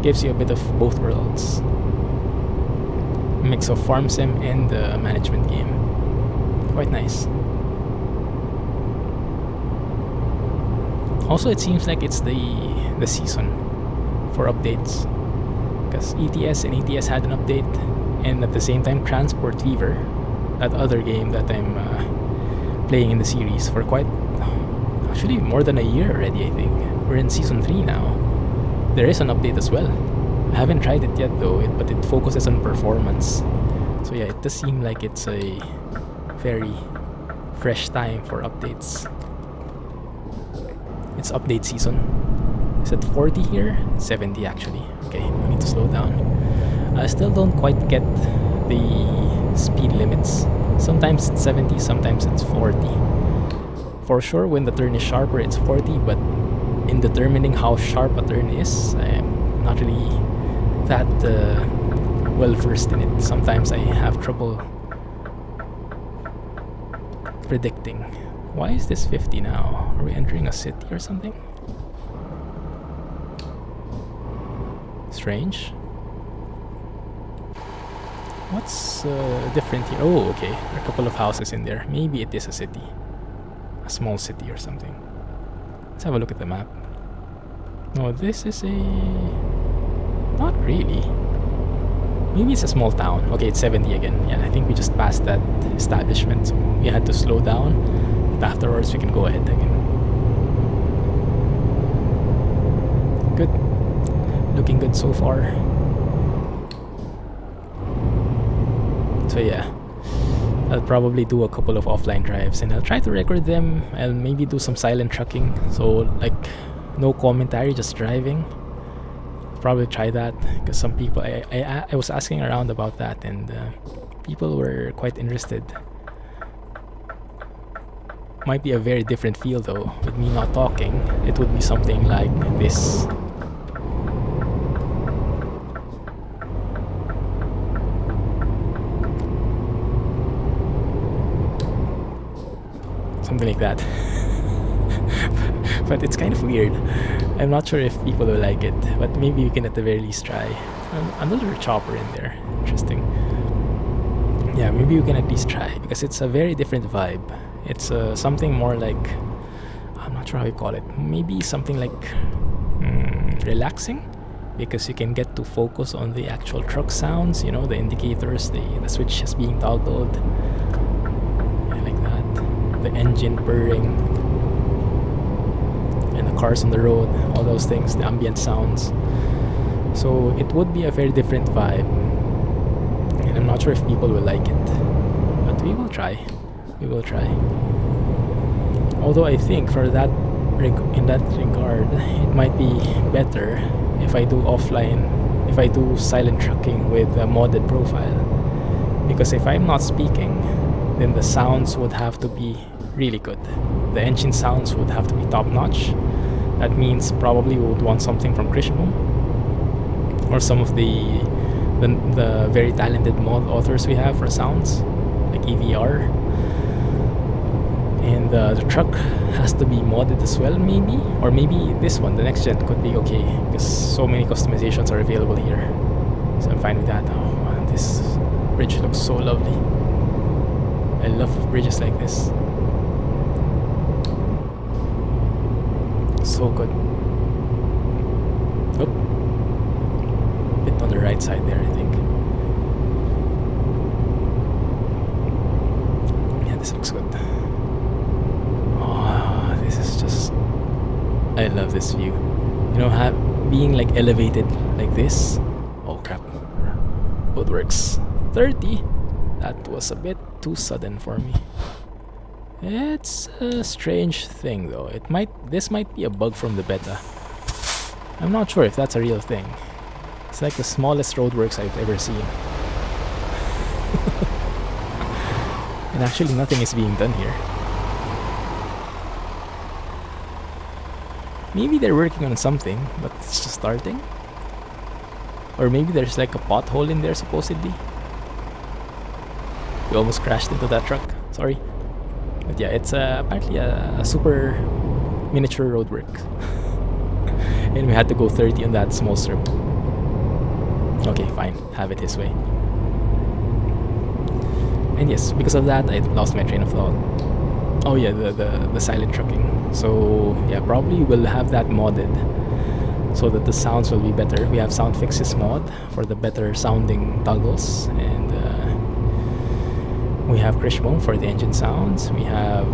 Gives you a bit of both worlds. A mix of Farm Sim and management game. Quite nice. Also, it seems like it's the season for updates, because ETS and ETS had an update, and at the same time Transport Fever, that other game that I'm playing in the series for actually more than a year already. I think we're in season 3 now. There is an update as well. I haven't tried it yet though, but it focuses on performance. So yeah, it does seem like it's a very fresh time for updates. It's update season. Is it 40 here? 70 actually. Okay, I need to slow down. I still don't quite get the speed limits. Sometimes it's 70, sometimes it's 40. For sure, when the turn is sharper, it's 40, but in determining how sharp a turn is, I'm not really that well versed in it. Sometimes I have trouble predicting. Why is this 50 now? Are we entering a city or something? Strange. What's different here? Oh, okay. There are a couple of houses in there. Maybe it is a city. A small city or something. Let's have a look at the map. No, this is a... Not really. Maybe it's a small town. Okay, it's 70 again. Yeah, I think we just passed that establishment, so we had to slow down. But afterwards, we can go ahead again. Good. Looking good so far. So yeah, I'll probably do a couple of offline drives and I'll try to record them. I'll maybe do some silent trucking, so like no commentary, just driving. Probably try that because some people I was asking around about that, and people were quite interested. Might be a very different feel though, with me not talking. It would be something like this. Something like that. But it's kind of weird. I'm not sure if people will like it, but maybe we can at the very least try. Another chopper in there. Interesting. Yeah, maybe we can at least try, because it's a very different vibe. It's something more like, I'm not sure how you call it. Maybe something like relaxing, because you can get to focus on the actual truck sounds, you know, the indicators, the switch is being toggled. Yeah, like that. The engine purring. And the cars on the road, all those things, the ambient sounds. So it would be a very different vibe. And I'm not sure if people will like it. But we will try. We will try. Although I think for that in that regard, it might be better if I do offline, if I do silent trucking with a modded profile. Because if I'm not speaking, then the sounds would have to be really good. The engine sounds would have to be top notch. That means probably we would want something from Grisham or some of the very talented mod authors we have for sounds, like EVR. And the truck has to be modded as well, maybe, or maybe this one, the next gen, could be okay because so many customizations are available here. So I'm fine with that. Oh man, this bridge looks so lovely. I love bridges like this. So good. Oh, bit on the right side there, I think. Yeah, this looks good. Oh, this is just... I love this view. You know, being like elevated like this. Oh crap. Both works. 30. That was a bit too sudden for me. It's a strange thing though. This might be a bug from the beta. I'm not sure if that's a real thing. It's like the smallest roadworks I've ever seen. And actually nothing is being done here. Maybe they're working on something, but it's just starting. Or maybe there's like a pothole in there supposedly. We almost crashed into that truck. Sorry. But yeah, it's apparently a super miniature roadwork. And we had to go 30 on that small strip. Okay, fine. Have it his way. And yes, because of that, I lost my train of thought. Oh yeah, the silent trucking. So yeah, probably we'll have that modded so that the sounds will be better. We have sound fixes mod for the better sounding toggles, and we have Grisham for the engine sounds. We have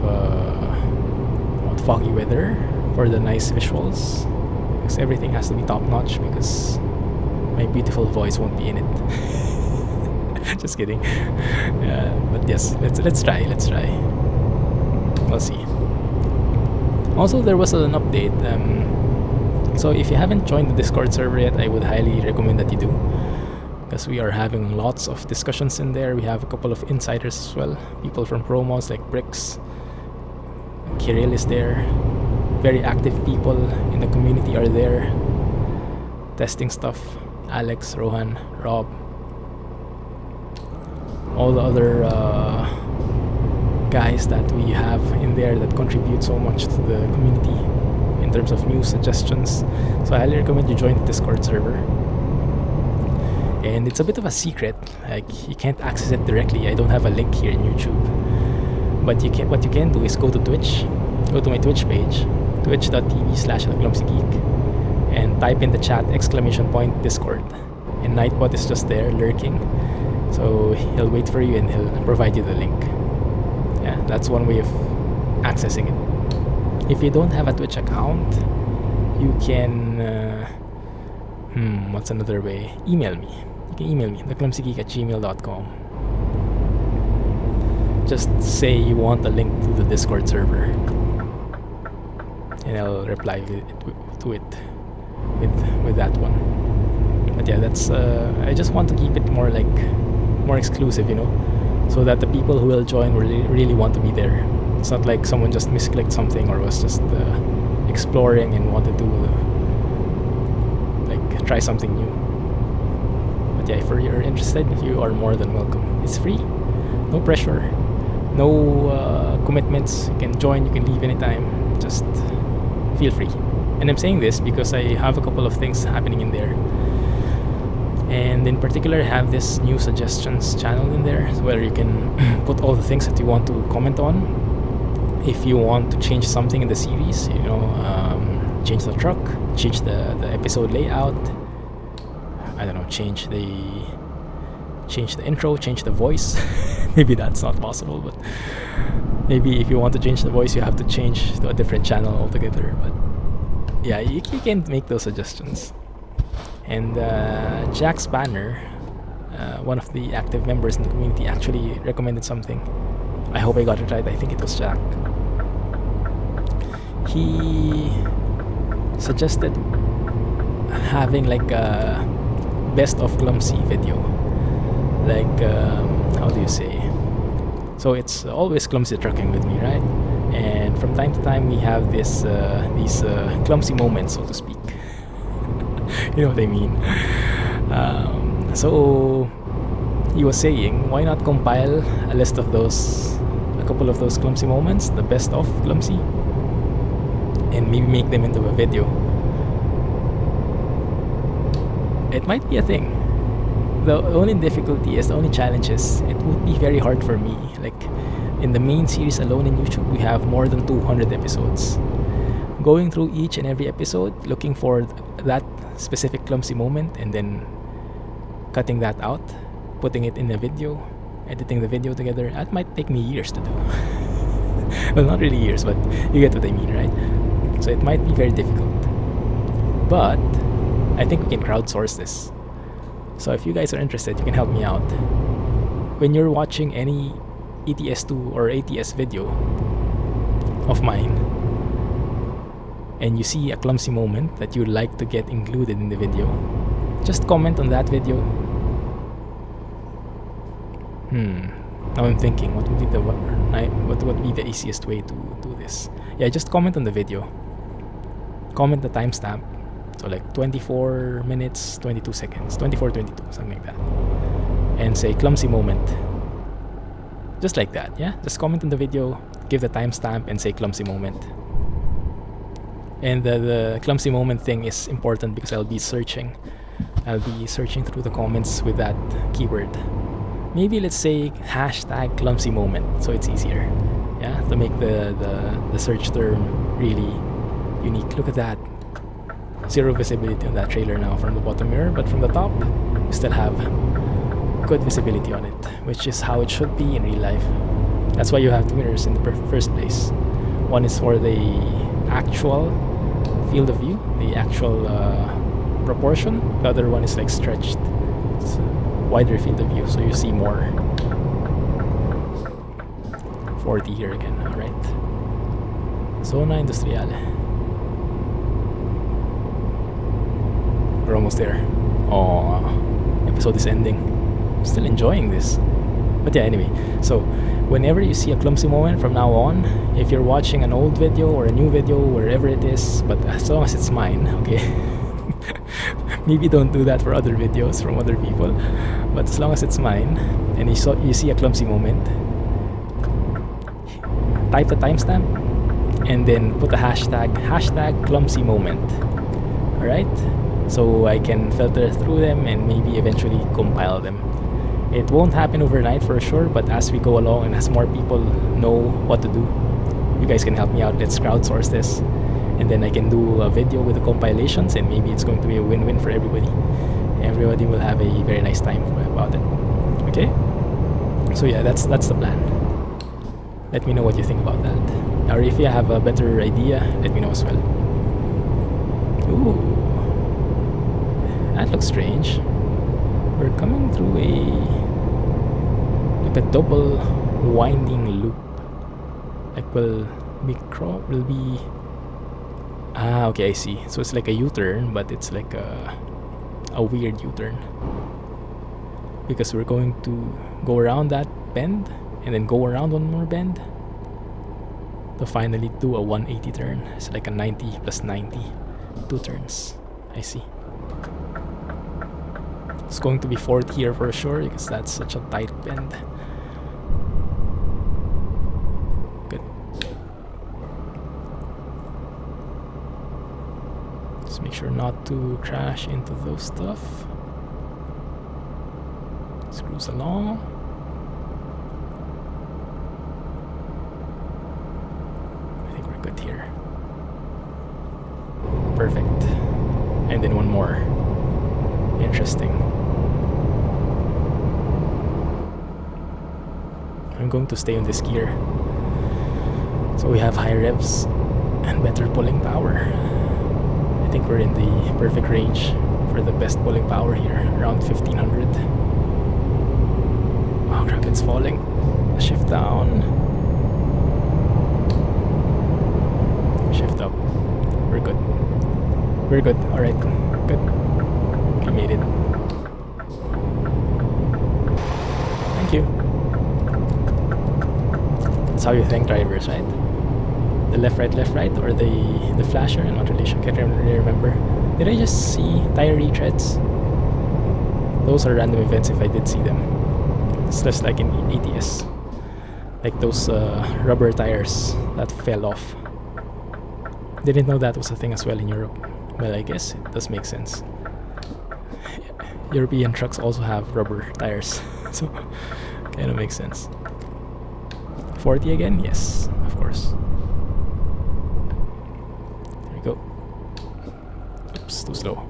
foggy weather for the nice visuals. Because everything has to be top notch because my beautiful voice won't be in it. Just kidding. But yes, let's try. We'll see. Also, there was an update. So if you haven't joined the Discord server yet, I would highly recommend that you do, because we are having lots of discussions in there. We have a couple of insiders as well, people from promos like Bricks, Kirill is there. Very active people in the community are there testing stuff. Alex, Rohan, Rob, all the other guys that we have in there that contribute so much to the community in terms of news suggestions. So I highly recommend you join the Discord server. And it's a bit of a secret, like you can't access it directly. I don't have a link here in YouTube, but what you can do is go to Twitch, go to my Twitch page, twitch.tv/theclumsygeek, and type in the chat !Discord, and Nightbot is just there lurking, so he'll wait for you and he'll provide you the link. Yeah, that's one way of accessing it. If you don't have a Twitch account, you can what's another way? Email me. You can email me, theclumsygeek@gmail.com. Just say you want a link to the Discord server, and I'll reply to it with that one. But yeah, that's I just want to keep it more exclusive, so that the people who will join really want to be there. It's not like someone just misclicked something or was just exploring and wanted to try something new. But yeah, if you're interested, you are more than welcome. It's free, no pressure, no commitments. You can join, you can leave anytime. Just feel free. And I'm saying this because I have a couple of things happening in there. And in particular, I have this new suggestions channel in there where you can put all the things that you want to comment on. If you want to change something in the series, change the truck, change the episode layout, I don't know, change the intro, change the voice. Maybe that's not possible, but maybe if you want to change the voice, you have to change to a different channel altogether. But yeah, you can make those suggestions. And Jack Spanner, one of the active members in the community, actually recommended something. I hope I got it right. I think it was Jack. He suggested having a best of Clumsy video. How do you say? So it's always Clumsy trucking with me, right? And from time to time we have these Clumsy moments, so to speak. You know what I mean? So he was saying, why not compile a list of a couple of those Clumsy moments, the best of Clumsy, and maybe make them into a video. It might be a thing. The only difficulty is, the only challenge is, it would be very hard for me. In the main series alone in YouTube, we have more than 200 episodes. Going through each and every episode, looking for that specific Clumsy moment, and then cutting that out, putting it in a video, editing the video together, that might take me years to do. Well, not really years, but you get what I mean, right? So it might be very difficult. But I think we can crowdsource this. So if you guys are interested, you can help me out. When you're watching any ETS2 or ATS video of mine, and you see a Clumsy moment that you'd like to get included in the video, just comment on that video. Now I'm thinking, what would be the easiest way to do this? Yeah, just comment on the video. Comment the timestamp. So 24 minutes, 22 seconds, 24:22, something like that. And say Clumsy moment. Just like that, yeah? Just comment on the video, give the timestamp, and say Clumsy moment. And the Clumsy moment thing is important because I'll be searching through the comments with that keyword. Maybe let's say #Clumsy moment, so it's easier, yeah, to make the search term really unique. Look at that. Zero visibility on that trailer now from the bottom mirror, but from the top, you still have good visibility on it, which is how it should be in real life. That's why you have two mirrors in the first place. One is for the actual field of view, the actual proportion. The other one is stretched. It's a wider field of view, so you see more. 40 here again, alright. Zona Industriale. We're almost there. Oh, episode is ending. Still enjoying this. But yeah, anyway. So, whenever you see a Clumsy moment from now on, if you're watching an old video or a new video, wherever it is, but as long as it's mine, okay? Maybe don't do that for other videos from other people. But as long as it's mine, and you see a Clumsy moment, type the timestamp, and then put the hashtag Clumsy moment. Alright? So I can filter through them and maybe eventually compile them. It won't happen overnight for sure, but as we go along and as more people know what to do, you guys can help me out. Let's crowdsource this. and then I can do a video with the compilations, and maybe it's going to be a win-win for everybody. Everybody will have a very nice time about it. Okay? So yeah, that's the plan. Let me know what you think about that. Or if you have a better idea, let me know as well. Ooh, that looks strange. We're coming through like a double winding loop. Like will be okay, I see. So it's like a U-turn, but it's like a weird U-turn, because we're going to go around that bend and then go around one more bend to finally do a 180 turn. It's like a 90 plus 90, 2 turns. I see. It's going to be fourth here for sure, because that's such a tight bend. Good. Just make sure not to crash into those stuff. Cruise along. I think we're good here. Perfect. And then one more. Interesting. I'm going to stay on this gear, so we have high revs and better pulling power. I think we're in the perfect range for the best pulling power here, around 1500. Oh crap, it's falling. Shift down. Shift up. We're good. We're good. Alright, good. We made it. Thank you. That's how you thank drivers, right? The left, right, or the flasher? I'm not really sure. Can't really remember. Did I just see tire retreads? Those are random events if I did see them. It's just like in ETS, like those rubber tires that fell off. Didn't know that was a thing as well in Europe. Well, I guess it does make sense. European trucks also have rubber tires, so kind of makes sense. 40 again? Yes, of course. There we go. Oops, too slow.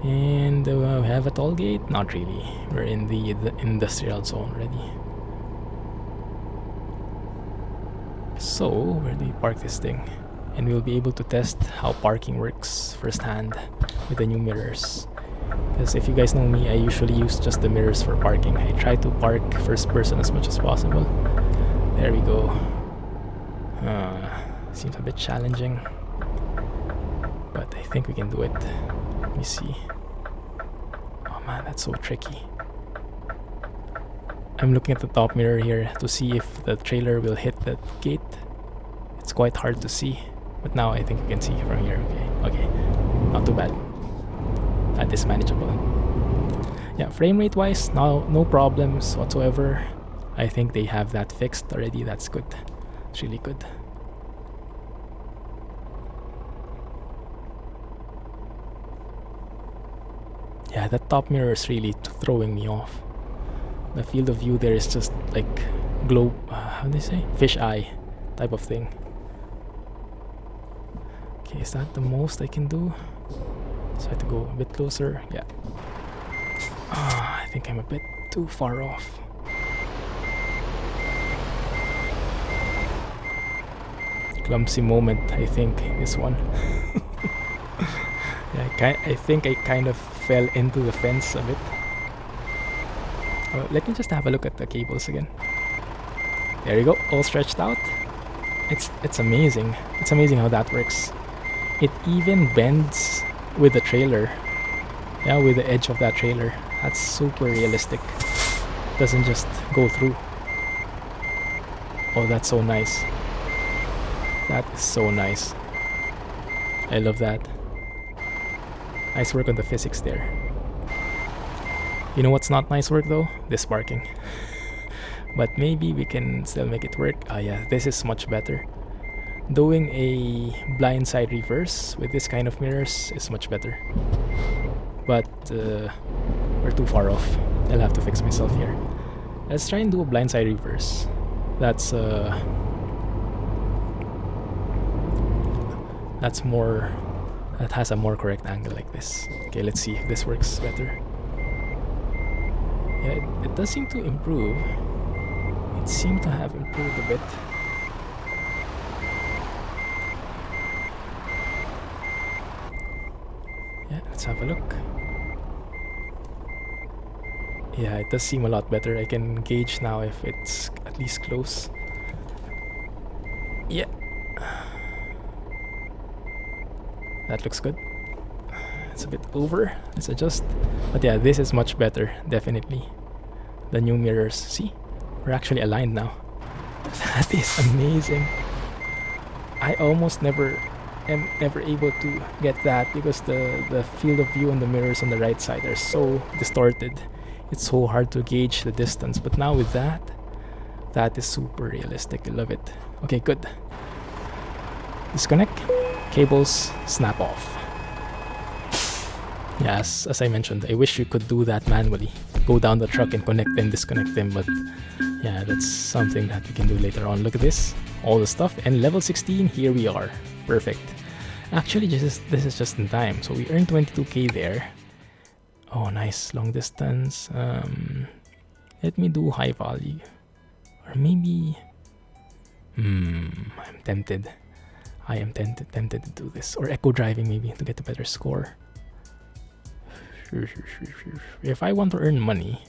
And we have a toll gate? Not really. We're in the industrial zone already. So, where do we park this thing? And we'll be able to test how parking works firsthand with the new mirrors. Because if you guys know me, I usually use just the mirrors for parking. I try to park first person as much as possible. There we go. Seems a bit challenging, but I think we can do it. Let me see. Oh man, that's so tricky. I'm looking at the top mirror here to see if the trailer will hit that gate. It's quite hard to see, but now I think you can see from here. Okay, not too bad. That is manageable. Yeah, frame rate wise, no problems whatsoever. I think they have that fixed already. That's good. It's really good. Yeah, that top mirror is really throwing me off. The field of view there is just like how do they say? Fish eye type of thing. Okay, is that the most I can do? So I have to go a bit closer. Yeah. I think I'm a bit too far off. Clumsy moment, I think, this one. Yeah, I think I kind of fell into the fence a bit. Let me just have a look at the cables again. There you go, all stretched out. It's amazing. It's amazing how that works. It even bends with the trailer. Yeah, with the edge of that trailer. That's super realistic. Doesn't just go through. Oh, that's so nice. That is so nice. I love that. Nice work on the physics there. You know what's not nice work though? This parking. But maybe we can still make it work. Yeah, this is much better. Doing a blindside reverse with this kind of mirrors is much better. But we're too far off. I'll have to fix myself here. Let's try and do a blindside reverse. That's more, that has a more correct angle like this. Okay, let's see if this works better. Yeah, it does seem to improve. It seemed to have improved a bit. Yeah, let's have a look. Yeah, it does seem a lot better. I can gauge now if it's at least close. Yeah. That looks good. It's a bit over. Let's adjust. But yeah, this is much better, definitely. The new mirrors. See? We're actually aligned now. That is amazing. I almost never am ever able to get that because the field of view on the mirrors on the right side are so distorted. It's so hard to gauge the distance. But now with that, that is super realistic. I love it. Okay, good. Disconnect. Cables snap off. Yes, as I mentioned, I wish you could do that manually. Go down the truck and connect them, disconnect them, but yeah, that's something that we can do later on. Look at this, all the stuff, and level 16, here we are. Perfect. Actually, this is just in time. So we earned 22k there. Oh, nice, long distance. Let me do high value. Or maybe... I'm tempted. I am tempted to do this. Or echo driving maybe to get a better score. If I want to earn money,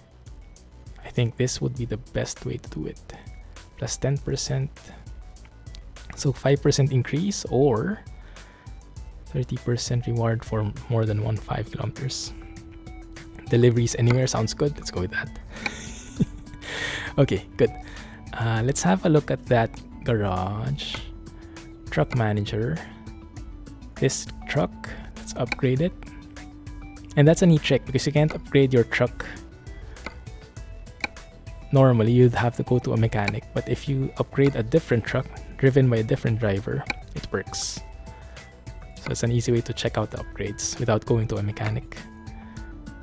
I think this would be the best way to do it. Plus 10%. So 5% increase or 30% reward for more than 1.5 kilometers. Deliveries anywhere sounds good. Let's go with that. Okay, good. Let's have a look at that garage. Truck manager. This truck, let's upgrade it. And that's a neat trick because you can't upgrade your truck. Normally, you'd have to go to a mechanic. But if you upgrade a different truck, driven by a different driver, it works. So it's an easy way to check out the upgrades without going to a mechanic.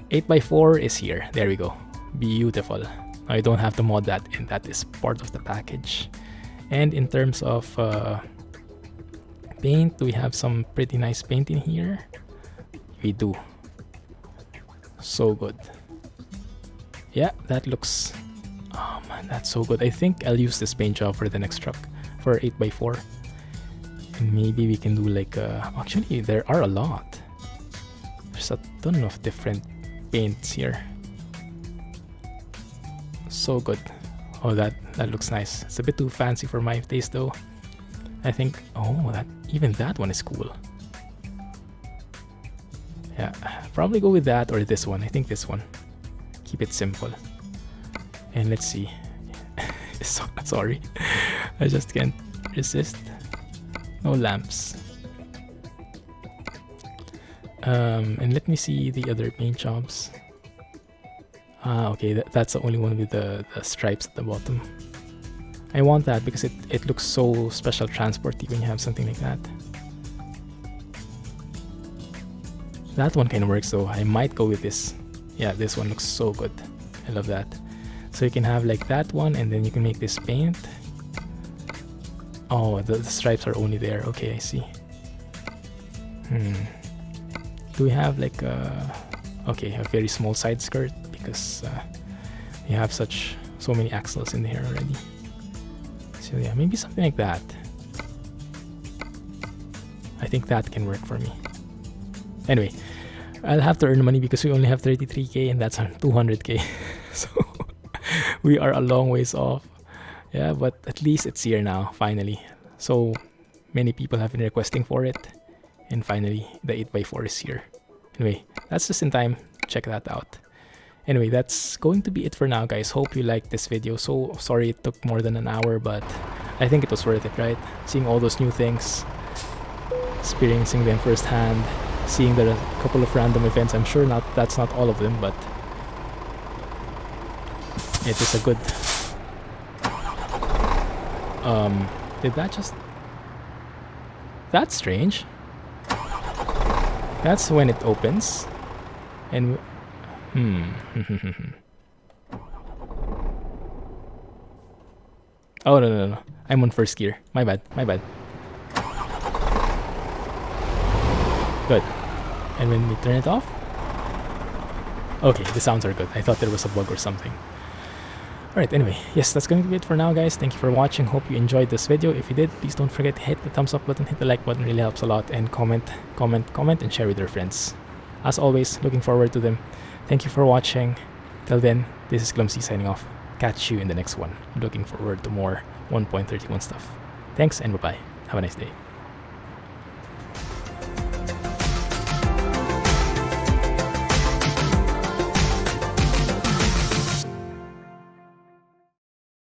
8x4 is here. There we go. Beautiful. Now you don't have to mod that in. That is part of the package. And in terms of paint, do we have some pretty nice paint in here? We do. So good. Yeah, that looks... Oh man, that's so good. I think I'll use this paint job for the next truck for 8x4. And maybe we can do like... actually, there are a lot. There's a ton of different paints here. So good. Oh, that looks nice. It's a bit too fancy for my taste though. I think... Oh, even that one is cool. Yeah, probably go with that or this one. I think this one. Keep it simple. And let's see. Sorry. I just can't resist. No lamps. And let me see the other paint jobs. Okay, that's the only one with the stripes at the bottom. I want that because it looks so special transporty when you have something like that. That one kind of works though. I might go with this. Yeah, this one looks so good. I love that. So you can have like that one and then you can make this paint. Oh, the stripes are only there. Okay, I see. Do we have like okay, a very small side skirt because you have so many axles in here already. So yeah, maybe something like that. I think that can work for me. Anyway, I'll have to earn money because we only have 33k and that's 200k. So we are a long ways off. Yeah, but at least it's here now, finally. So many people have been requesting for it. And finally, the 8x4 is here. Anyway, that's just in time. Check that out. Anyway, that's going to be it for now, guys. Hope you liked this video. So sorry it took more than an hour, but I think it was worth it, right? Seeing all those new things, experiencing them firsthand, seeing the couple of random events. I'm sure that's not all of them, but it is a good... did that just... That's strange. That's when it opens. And... Oh, no, no, no. I'm on first gear. My bad. My bad. Good. And when we turn it off? Okay, the sounds are good. I thought there was a bug or something. Alright, anyway, yes, that's going to be it for now, guys. Thank you for watching. Hope you enjoyed this video. If you did, please don't forget to hit the thumbs up button, hit the like button, really helps a lot, and comment, and share with your friends. As always, looking forward to them. Thank you for watching. Till then, this is Clumsy signing off. Catch you in the next one. Looking forward to more 1.31 stuff. Thanks and bye-bye. Have a nice day.